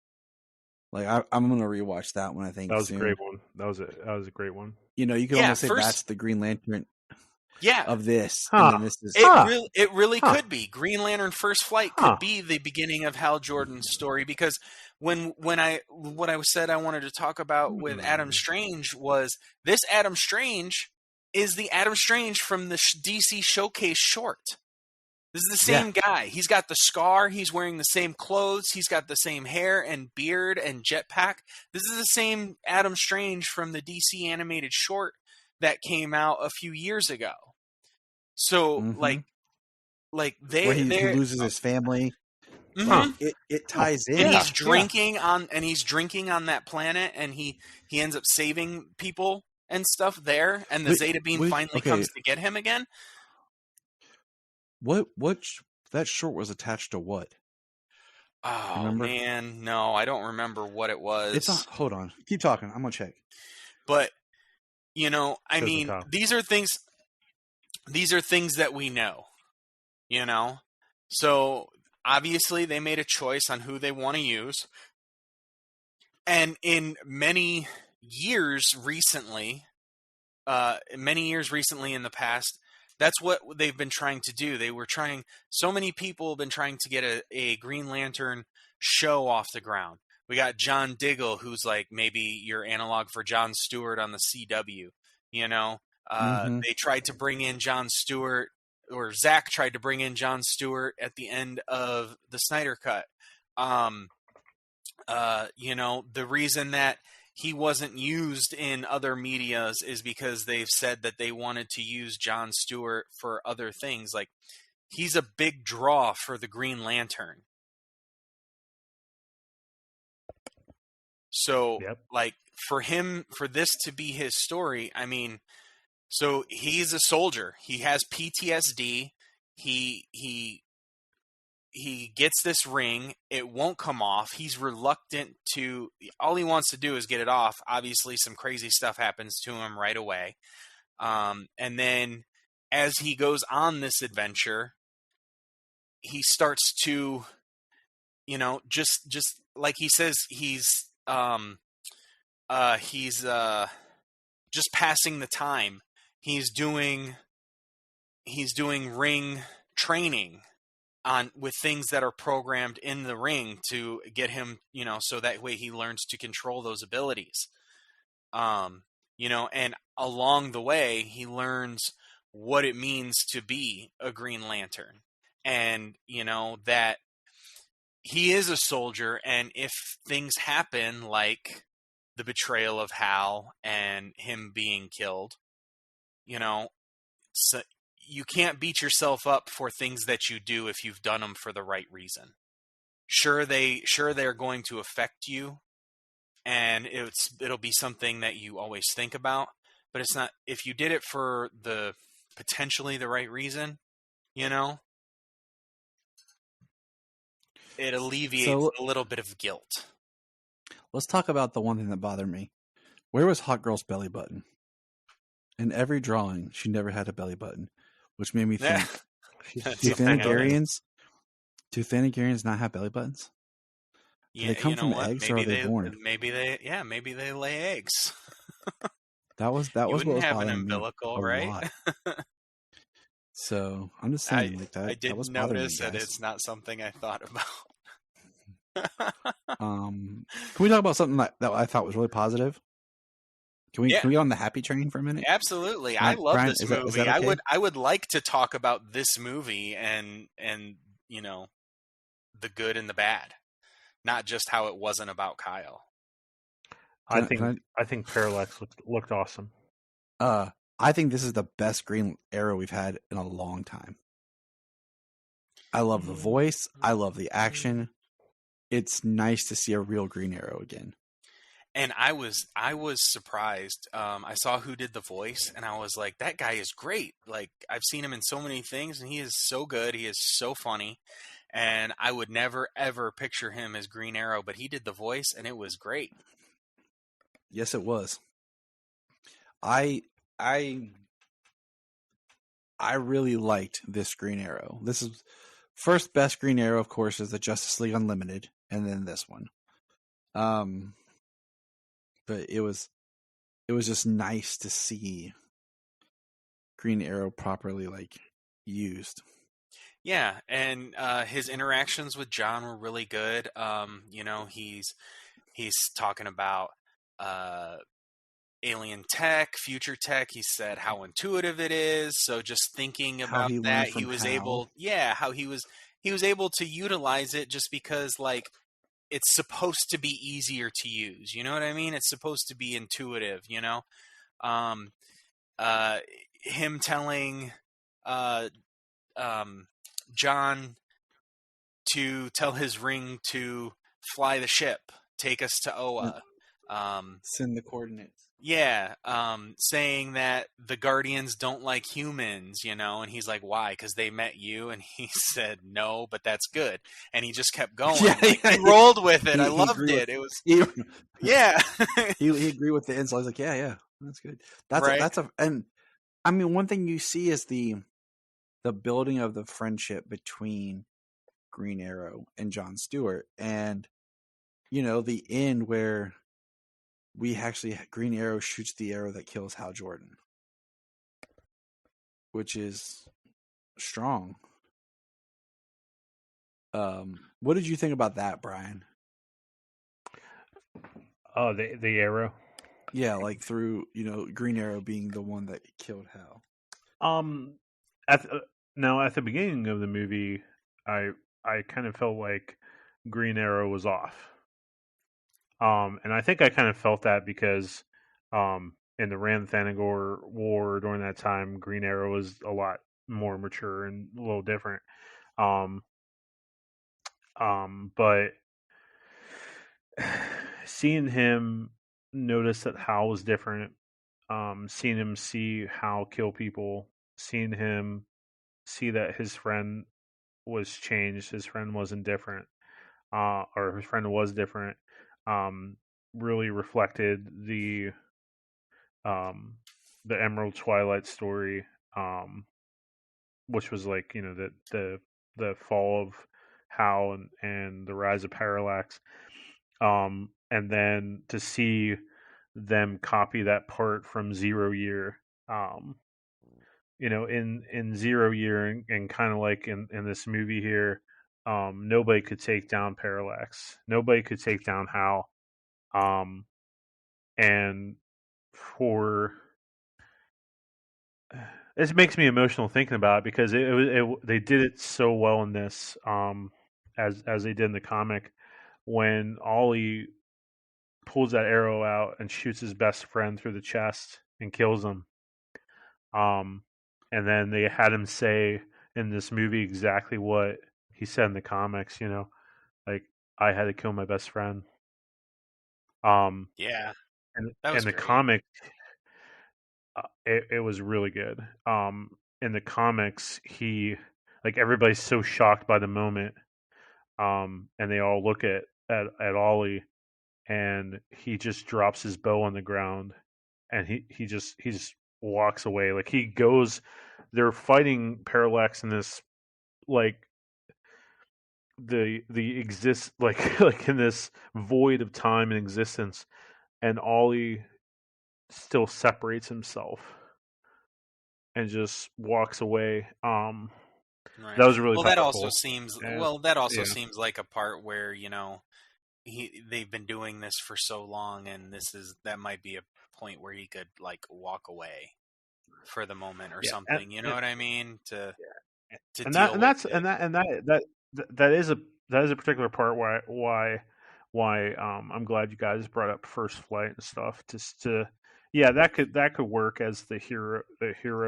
Like, I'm going to rewatch that one, I think. That was soon. a great one. That was a great one. You can almost say that's the Green Lantern of this. Huh. And then this is, it really could be. Green Lantern First Flight could be the beginning of Hal Jordan's story, because what I said I wanted to talk about with Adam Strange was this Adam Strange is the Adam Strange from the DC Showcase short. This is the same guy. He's got the scar. He's wearing the same clothes. He's got the same hair and beard and jetpack. This is the same Adam Strange from the DC animated short that came out a few years ago. So, like where he loses his family. It ties in. And he's drinking on that planet, and he ends up saving people and stuff there, and the Zeta Beam finally comes to get him again. What that short was attached to what? Oh man, no, I don't remember what it was. Hold on, keep talking. I'm gonna check. But I mean, these are things that we know. So obviously they made a choice on who they want to use, and in many years recently in the past, that's what they've been trying to do. So many people have been trying to get a Green Lantern show off the ground. We got John Diggle, who's like maybe your analog for Jon Stewart on the CW. They tried to bring in Jon Stewart, or Zach tried to bring in Jon Stewart at the end of the Snyder Cut. The reason that he wasn't used in other medias is because they've said that they wanted to use Jon Stewart for other things. Like, he's a big draw for the Green Lantern. So, Yep. like, for this to be his story, I mean, so he's a soldier. He has PTSD. He gets this ring. It won't come off. He's reluctant to. All he wants to do is get it off. Obviously, some crazy stuff happens to him right away. And then, as he goes on this adventure, he starts to, just like he says, he's just passing the time. He's doing ring training with things that are programmed in the ring to get him, so that way he learns to control those abilities. And along the way he learns what it means to be a Green Lantern, and that he is a soldier, and if things happen like the betrayal of Hal and him being killed, so you can't beat yourself up for things that you do if you've done them for the right reason. Sure, they're going to affect you, and it'll be something that you always think about, but it's not if you did it for the potentially the right reason, it alleviates a little bit of guilt. Let's talk about the one thing that bothered me. Where was Hot Girl's belly button? In every drawing, she never had a belly button, which made me think, do Thanagarians not have belly buttons? Do they come from eggs, or are they born? Maybe they lay eggs. That was what was bothering me. You wouldn't have an umbilical, right? So I'm just saying, like that. I didn't notice that it's not something I thought about. Can we talk about something that I thought was really positive? Can we get on the happy train for a minute? Absolutely. I love Bryan, this movie. Is that okay? I would like to talk about this movie and the good and the bad, not just how it wasn't about Kyle. I think Parallax looked awesome. I think this is the best Green Arrow we've had in a long time. I love the voice. I love the action. It's nice to see a real Green Arrow again. And I was surprised. I saw who did the voice, and I was like, that guy is great. Like, I've seen him in so many things, and he is so good. He is so funny. And I would never, ever picture him as Green Arrow, but he did the voice, and it was great. Yes, it was. I really liked this Green Arrow. This is first best Green Arrow, of course, is the Justice League Unlimited, and then this one. But it was just nice to see Green Arrow properly used. Yeah, and his interactions with John were really good. He's talking about alien tech, future tech. He said how intuitive it is. So just thinking about that, he was able to utilize it just because it's supposed to be easier to use. You know what I mean? It's supposed to be intuitive, him telling John to tell his ring to fly the ship, take us to Oa. Send the coordinates. Yeah, saying that the Guardians don't like humans, and he's like, why? Because they met you? And he said, no, but that's good. And he just kept going. He rolled with it. I loved it. It was, yeah. he agreed with the insult. He's like, yeah, that's good. And I mean, one thing you see is the building of the friendship between Green Arrow and Jon Stewart, and the end where we actually Green Arrow shoots the arrow that kills Hal Jordan, which is strong. What did you think about that, Bryan? Oh, the arrow. Yeah, through Green Arrow being the one that killed Hal. At the beginning of the movie, I kind of felt like Green Arrow was off. And I think I kind of felt that because in the Rand Thanagor War during that time, Green Arrow was a lot more mature and a little different. But seeing him notice that Hal was different, seeing him see Hal kill people, seeing him see that his friend was changed, his friend wasn't different, or his friend was different, really reflected the Emerald Twilight story, which was like the fall of Hal and the rise of Parallax, and then to see them copy that part from Zero Year, in Zero Year and kind of like in this movie here, nobody could take down Parallax, nobody could take down Hal, and for this makes me emotional thinking about it because they did it so well in this, as they did in the comic, when Ollie pulls that arrow out and shoots his best friend through the chest and kills him. And then they had him say in this movie exactly what he said in the comics, like, I had to kill my best friend. Yeah, and that was in the great. comic, it was really good. In the comics, everybody's so shocked by the moment, and they all look at Ollie, and he just drops his bow on the ground, and he just walks away. Like, he goes, they're fighting Parallax in this, like, the exist like in this void of time and existence, and Ollie still separates himself and just walks away. Right. That was really Well, powerful. that also Yeah. seems like a part where they've been doing this for so long, and that might be a point where he could like walk away for the moment or Yeah, something. You know what I mean? To and deal with that's it. that is a particular part why I'm glad you guys brought up First Flight and stuff. Just to that could work as the hero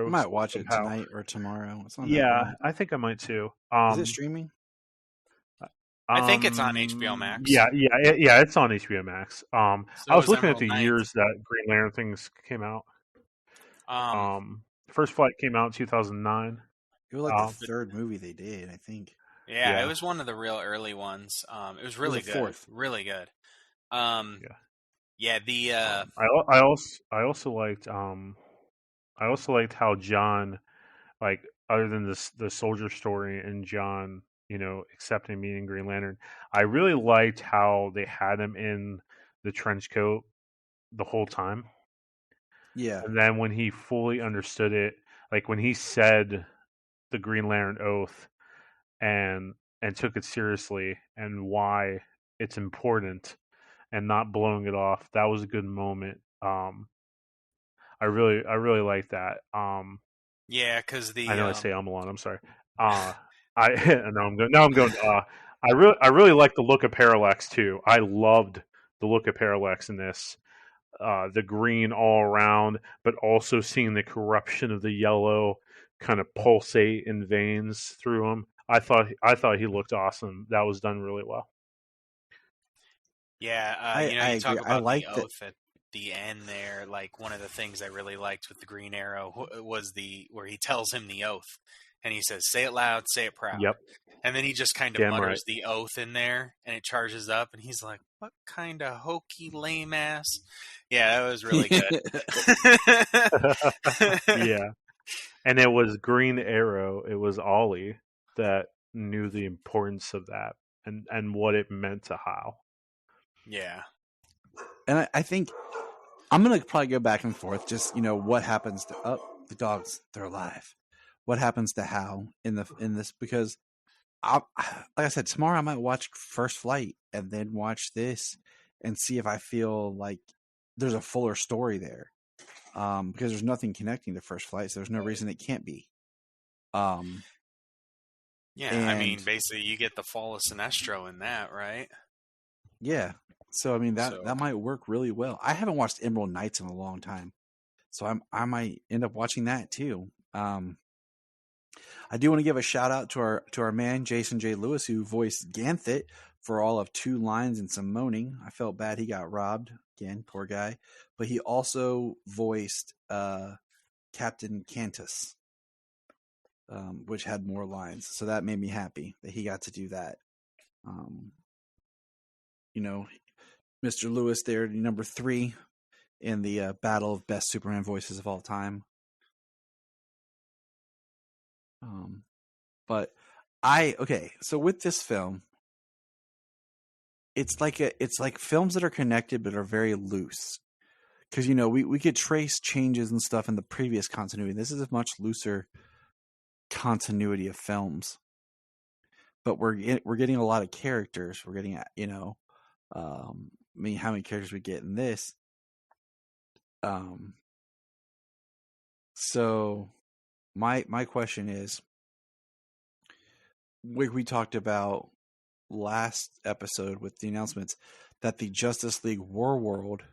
I might watch it somehow. tonight or tomorrow. It's not that Yeah, long. I think I might too. Is it streaming? I think it's on HBO Max. Yeah, it's on HBO Max. I So was is looking at Emerald the Knight. years that Green Lantern things came out. Um, First Flight came out in 2009. It was like the third movie they did, I think. yeah, it was one of the real early ones. It was really good. Fourth. Really good. Yeah. Yeah, the I also liked how John, like, other than the soldier story and John, accepting being Green Lantern, I really liked how they had him in the trench coat the whole time. Yeah. And then when he fully understood it, like when he said the Green Lantern oath and took it seriously and why it's important and not blowing it off, that was a good moment. I really like that. yeah, because I know I say I'm alone. I'm sorry. I now I'm going. I really like the look of Parallax too. I loved the look of Parallax in this. The green all around, but also seeing the corruption of the yellow kind of pulsate in veins through him. I thought he looked awesome. That was done really well. Yeah, I you agree. talk I about the liked it. oath at the end there. Like, one of the things I really liked with the Green Arrow was where he tells him the oath, and he says, "Say it loud, say it proud." Yep. And then he just kind of Damn mutters right. the oath in there, and it charges up, and he's like, "What kind of hokey lame ass?" Yeah, that was really good. Yeah. And it was Green Arrow. It was Ollie that knew the importance of that and what it meant to Hal. Yeah. And I think I'm gonna probably go back and forth. Just what happens to the dogs? They're alive. What happens to Hal in this? Because like I said, tomorrow I might watch First Flight and then watch this and see if I feel like there's a fuller story there. Because there's nothing connecting to First Flight, so there's no reason it can't be. Yeah, I mean, basically, you get the fall of Sinestro in that, right? Yeah, So I mean that might work really well. I haven't watched Emerald Knights in a long time, so I might end up watching that too. I do want to give a shout out to our man Jason J. Lewis, who voiced Ganthet for all of 2 lines and some moaning. I felt bad he got robbed again, poor guy. But he also voiced Captain Cantus, which had more lines, so that made me happy that he got to do that. Mr. Lewis there, number 3 in the battle of best Superman voices of all time. But so with this film, it's like films that are connected but are very loose, because we could trace changes and stuff in the previous continuity. This is a much looser continuity of films, but we're getting a lot of characters. We're getting how many characters we get in this. So my question is, we talked about last episode with the announcements that the Justice League War World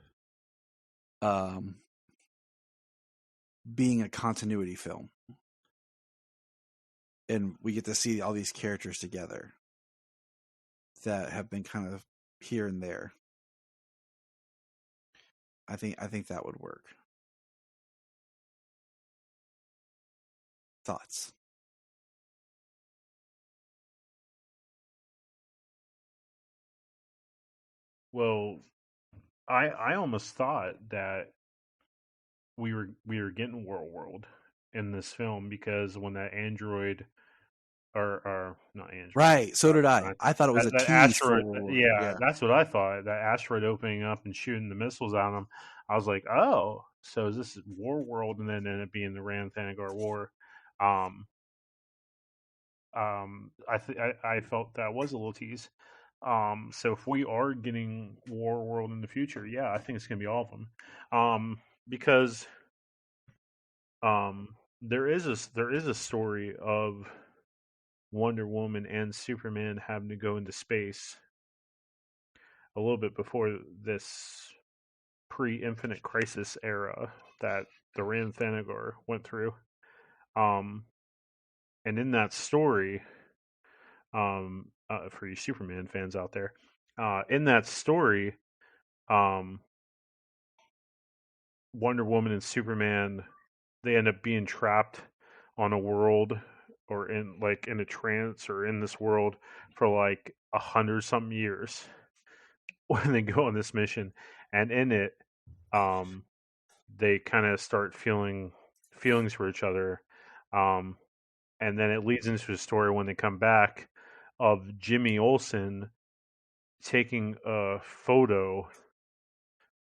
being a continuity film, and we get to see all these characters together that have been kind of here and there. I think that would work. Thoughts? Well, I almost thought that we were getting War World in this film, because when that android or not android, Right, so did I. I thought it was a that tease asteroid. for Yeah, that's what I thought. That asteroid opening up and shooting the missiles at them. I was like, oh, so is this War World, and then ended up being the Rand Thanagar War. I felt that was a little tease. So if we are getting War World in the future, yeah, I think it's gonna be all of them. Because there is a story of Wonder Woman and Superman having to go into space a little bit before this pre-Infinite Crisis era that the Rand Thanagar went through. And in that story, for you Superman fans out there, in that story, Wonder Woman and Superman, they end up being trapped on a world, or in a trance, or in this world for 100-something years when they go on this mission. And in it, they kind of start feeling feelings for each other. And then it leads into a story when they come back of Jimmy Olsen taking a photo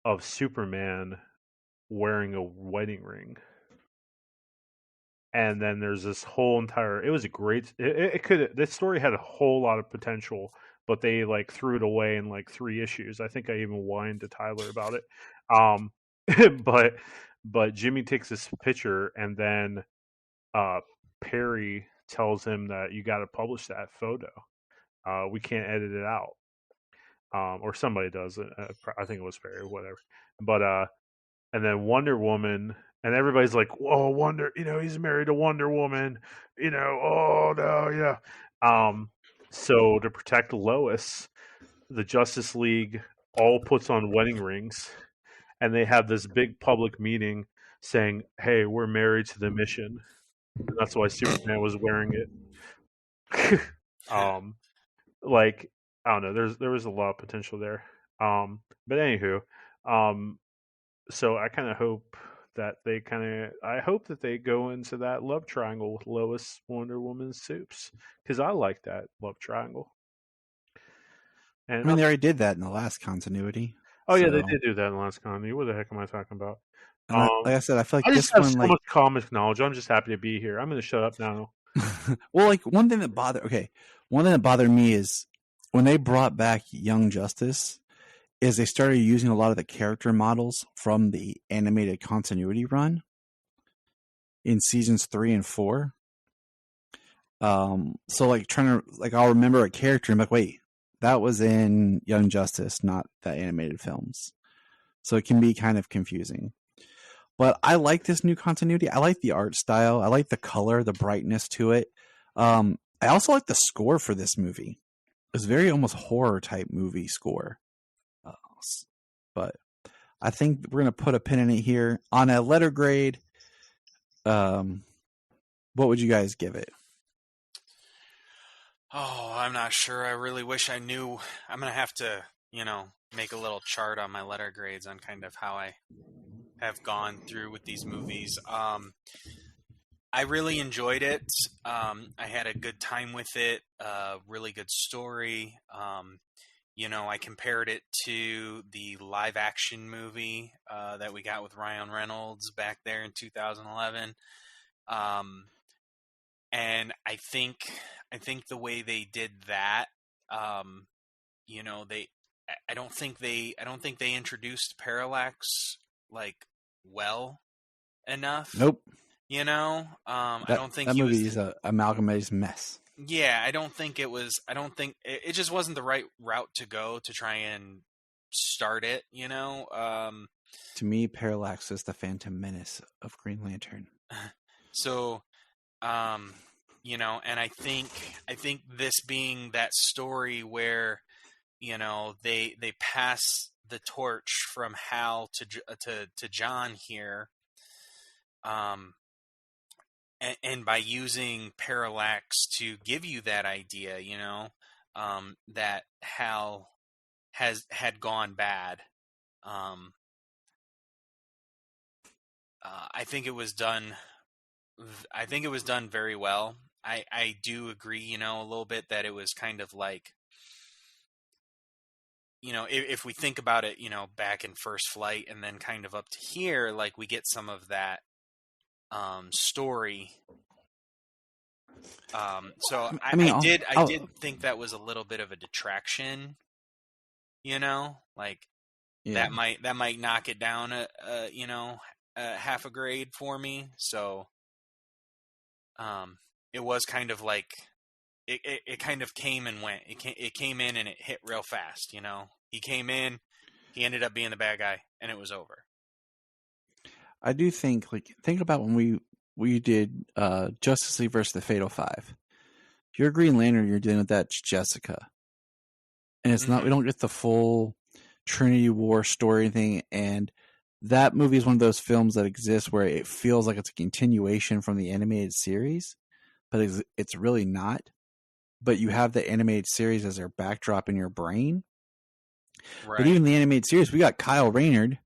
of Superman wearing a wedding ring. And then there's this whole entire, it was a great, this story had a whole lot of potential, but they threw it away in 3 issues. I think I even whined to Tyler about it. But Jimmy takes this picture, and then Perry tells him that you got to publish that photo. We can't edit it out. Or somebody does it. I think it was Perry or whatever. But and then Wonder Woman, and everybody's like, "Whoa, Wonder! He's married to Wonder Woman. Oh no, yeah." So to protect Lois, the Justice League all puts on wedding rings, and they have this big public meeting saying, "Hey, we're married to the mission." And that's why Superman was wearing it. I don't know. There was a lot of potential there. But anywho, so I kind of hope that they go into that love triangle with Lois, Wonder Woman, Supes, because I like that love triangle. And they already did that in the last continuity. Oh yeah, they did do that in the last continuity. What the heck am I talking about? Like I said, I feel like I this just have one, so much comic knowledge. I'm just happy to be here. I'm going to shut up now. Well, one thing that bothered me is when they brought back Young Justice, is they started using a lot of the character models from the animated continuity run in seasons 3 and 4. So trying to I'll remember a character and I'm like, wait, That was in Young Justice, not the animated films. So it can be kind of confusing. But I like this new continuity. I like the art style. I like the color, the brightness to it. I also like the score for this movie. It's very almost horror type movie score. But I think we're going to put a pin in it here. On a letter grade, what would you guys give it? Oh, I'm not sure. I really wish I knew. I'm going to have to, make a little chart on my letter grades on kind of how I have gone through with these movies. I really enjoyed it. I had a good time with it. Really good story. I compared it to the live action movie that we got with Ryan Reynolds back there in 2011. And I think the way they did that, I don't think they introduced Parallax like well enough. Nope. I don't think that he movie was. is an amalgamated mess. Yeah, I don't think it was. I don't think it just wasn't the right route to go to try and start it. To me, Parallax is the Phantom Menace of Green Lantern. So, and I think this being that story where, they pass the torch from Hal to John here, and by using Parallax to give you that idea, that Hal had gone bad. I think it was done. I think it was done very well. I do agree, a little bit that it was kind of like, if we think about it, back in First Flight and then kind of up to here, like we get some of that story. So I did think that was a little bit of a detraction, like Yeah. that might knock it down half a grade for me. So it was kind of like it kind of came and went. It came in and it hit real fast. He came in, he ended up being the bad guy, and it was over. I do think about when we did Justice League versus the Fatal Five. If you're a Green Lantern, you're dealing with that Jessica, and it's not. We don't get the full Trinity War story thing, and that movie is one of those films that exists where it feels like it's a continuation from the animated series, but it's really not. But you have the animated series as their backdrop in your brain. Right. But even the animated series, we got Kyle Rayner.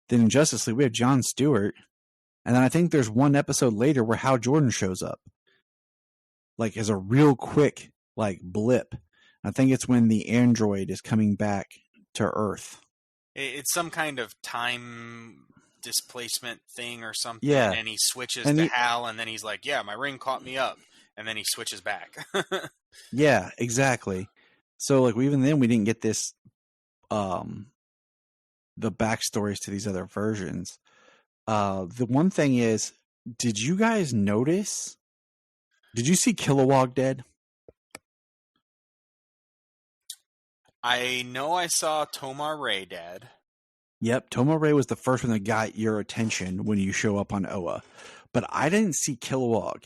Then in Justice League, we have Jon Stewart. And then I think there's one episode later where Hal Jordan shows up. Like, as a real quick, blip. I think it's when the android is coming back to Earth. It's some kind of time displacement thing or something. Yeah. And he switches to Hal, and then he's like, yeah, my ring caught me up. And then he switches back. Yeah, exactly. So, even then, we didn't get this, the backstories to these other versions. The one thing is, did you guys notice? Did you see Kilowog dead? I know I saw Tomar Ray dead. Yep, Tomar Ray was the first one that got your attention when you show up on Oa. But I didn't see Kilowog.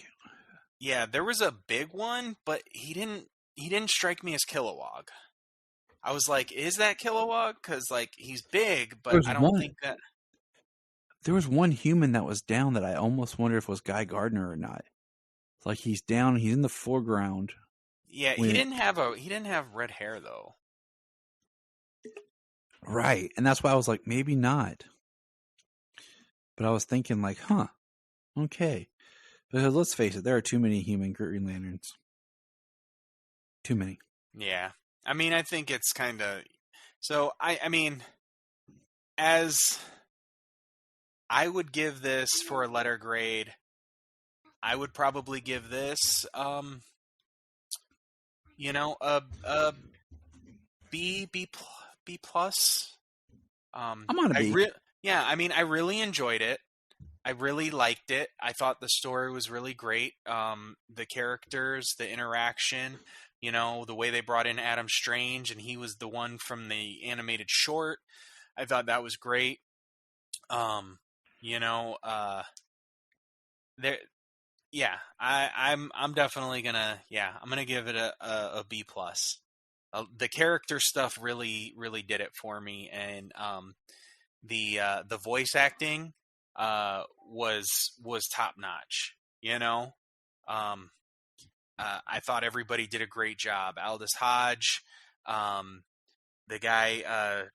Yeah, there was a big one, but he didn't strike me as Kilowog. I was like, is that Kilowog? Because, he's big, but I don't think that... There was one human that was down that I almost wondered if it was Guy Gardner or not. It's he's down, he's in the foreground. Yeah, he didn't have red hair, though. Right, and that's why I was like, maybe not. But I was thinking, okay. Because let's face it, there are too many human Green Lanterns. Too many. Yeah. I mean, I think it's kind of... So, I mean, as... I would give this for a letter grade. I would probably give this, a B plus. I'm on a B. I really enjoyed it. I really liked it. I thought the story was really great. The characters, the interaction, the way they brought in Adam Strange, and he was the one from the animated short. I thought that was great. There, yeah, I'm definitely gonna, I'm gonna give it a B plus. The character stuff really did it for me, and the voice acting was top notch. I thought everybody did a great job. Aldous Hodge, the guy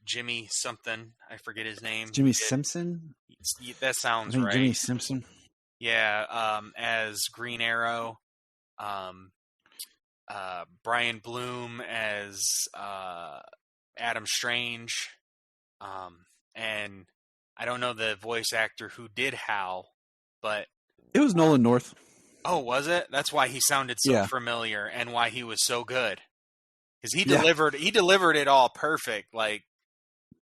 Jimmy something, I forget his name. Jimmy Simpson. That sounds I think right. Jimmy Simpson. Yeah, as Green Arrow. Brian Bloom as Adam Strange, and I don't know the voice actor who did Hal, but it was Nolan North. Oh, was it? That's why he sounded so familiar and why he was so good. Because he delivered it all perfect. Like,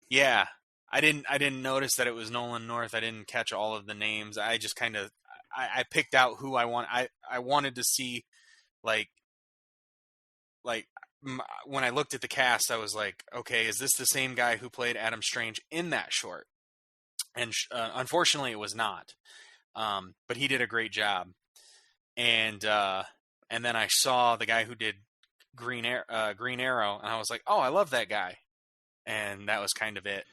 yeah, I didn't notice that it was Nolan North. I didn't catch all of the names. I just kind of I picked out who I want. I wanted to see like when I looked at the cast, I was like, okay, is this the same guy who played Adam Strange in that short? And unfortunately, it was not. But he did a great job. And then I saw the guy who did Green Arrow, and I was like, oh, I love that guy. And that was kind of it.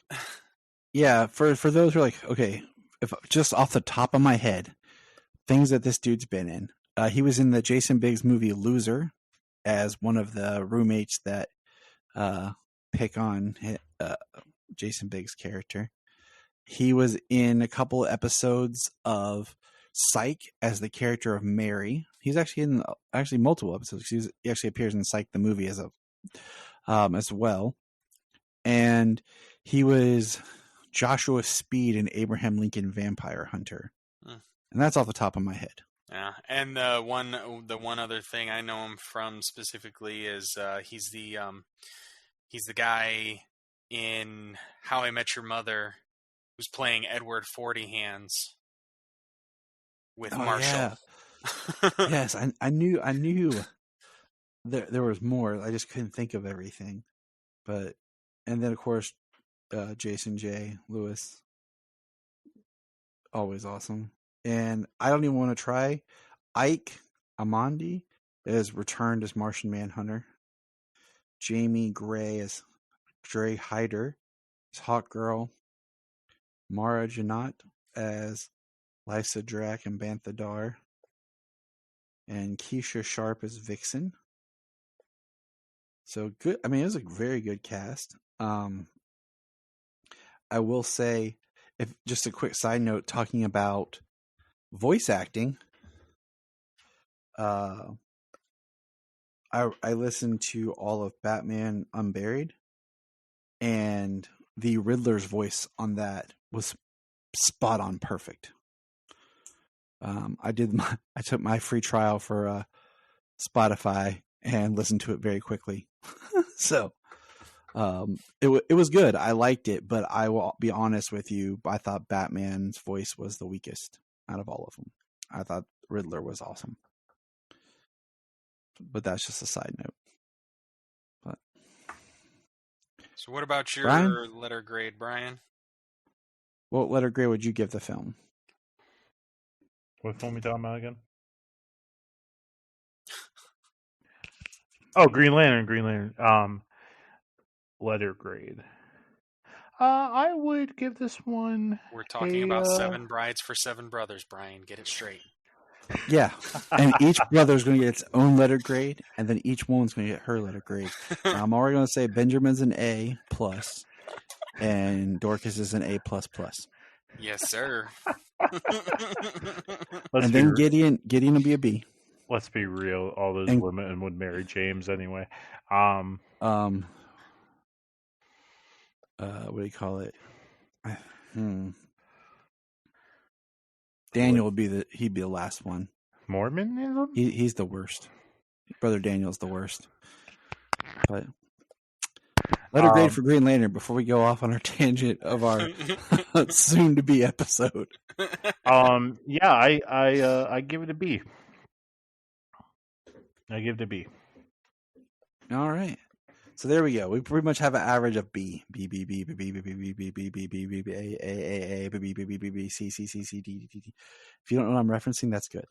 Yeah, for those who are like, okay, if just off the top of my head, things that this dude's been in. He was in the Jason Biggs movie Loser as one of the roommates that pick on Jason Biggs' character. He was in a couple episodes of Psych as the character of Mary. He's actually in multiple episodes. He actually appears in Psych the movie as well. And he was Joshua Speed in Abraham Lincoln Vampire Hunter. And that's off the top of my head. Yeah, and the one other thing I know him from specifically is he's the guy in How I Met Your Mother who's playing Edward Forty Hands with Marshall. Yeah. Yes, I knew there was more. I just couldn't think of everything. And then of course Jason J. Lewis, always awesome. And I don't even want to try. Ike Amandi is returned as Martian Manhunter. Jamie Gray as Dre Hyder as Hawk Girl. Mara Janot as Lysa Drac and Bantha Dar. And Keisha Sharp as Vixen. So good. I mean, it was a very good cast. I will say, if just a quick side note, talking about voice acting, I listened to all of Batman Unburied, and the Riddler's voice on that was spot on perfect. I took my free trial for Spotify and listened to it very quickly. So it was good. I liked it, but I will be honest with you, I thought Batman's voice was the weakest out of all of them. I thought Riddler was awesome. But that's just a side note. But so what about your letter grade, Brian? What letter grade would you give the film? What film are we talking about again? Oh, Green Lantern. Letter grade. I would give this one. We're talking about 7 brides for 7 brothers, Brian. Get it straight. Yeah, and each brother's going to get its own letter grade, and then each woman's going to get her letter grade. I'm already going to say Benjamin's an A+, and Dorcas is an A++. Yes, sir. And then Gideon will be a B. Let's be real. All those women would marry James anyway. What do you call it? Daniel would be he'd be the last one. Mormonism? He's the worst. Brother Daniel's the worst. But Letter grade for Green Lantern before we go off on our tangent of our soon-to-be episode. Yeah, I give it a B. I give it a B. All right. So there we go. We pretty much have an average of B, B, B, B, B, B, B, B, B, B, B, B, B, B, B, A, A, A, B, B, B, B, B, B, C, C, C, C, D, D, D, D. If you don't know what I'm referencing, that's good.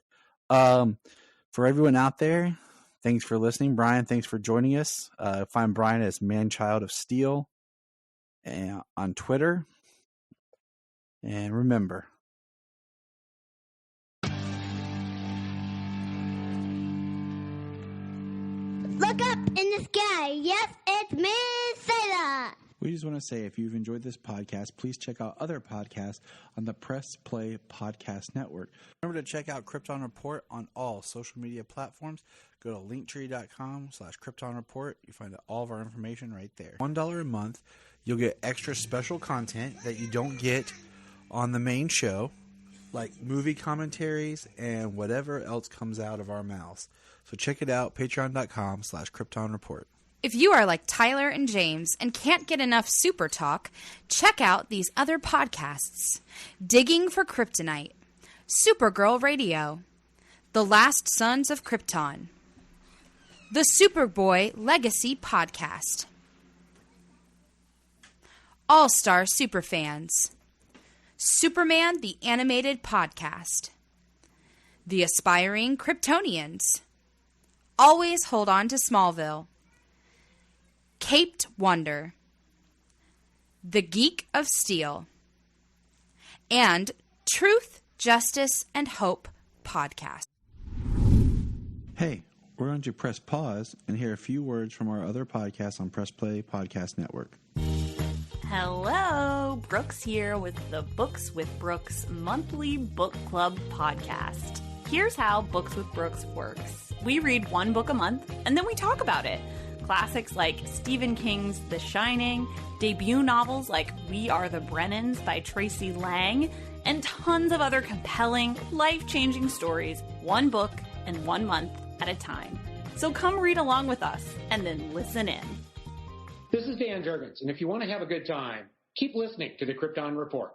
For everyone out there, thanks for listening. Bryan, thanks for joining us. Find Bryan as Manchild of Steel on Twitter. And remember, Look up in the sky. Yes, it's me, Sailor. we just want to say if you've enjoyed this podcast, please check out other podcasts on the Press Play Podcast Network. Remember to check out Krypton Report on all social media platforms. Go to linktree.com/Krypton Report. You find all of our information right there. $1 a month, you'll get extra special content that you don't get on the main show, like movie commentaries and whatever else comes out of our mouths. So check it out, patreon.com/Krypton Report. If you are like Tyler and James and can't get enough super talk, check out these other podcasts. Digging for Kryptonite, Supergirl Radio, The Last Sons of Krypton, The Superboy Legacy Podcast, All-Star Superfans, Superman the Animated Podcast, The Aspiring Kryptonians, Always Hold On to Smallville, Caped Wonder, The Geek of Steel, and Truth, Justice, and Hope Podcast. Hey, we're going to press pause and hear a few words from our other podcasts on Press Play Podcast Network. Hello, Brooks here with the Books with Brooks monthly book club podcast. Here's how Books with Brooks works. We read one book a month, and then we talk about it. Classics like Stephen King's The Shining, debut novels like We Are the Brennans by Tracy Lang, and tons of other compelling, life-changing stories, one book and 1 month at a time. So come read along with us, and then listen in. This is Dan Jurgens, and if you want to have a good time, keep listening to the Krypton Report.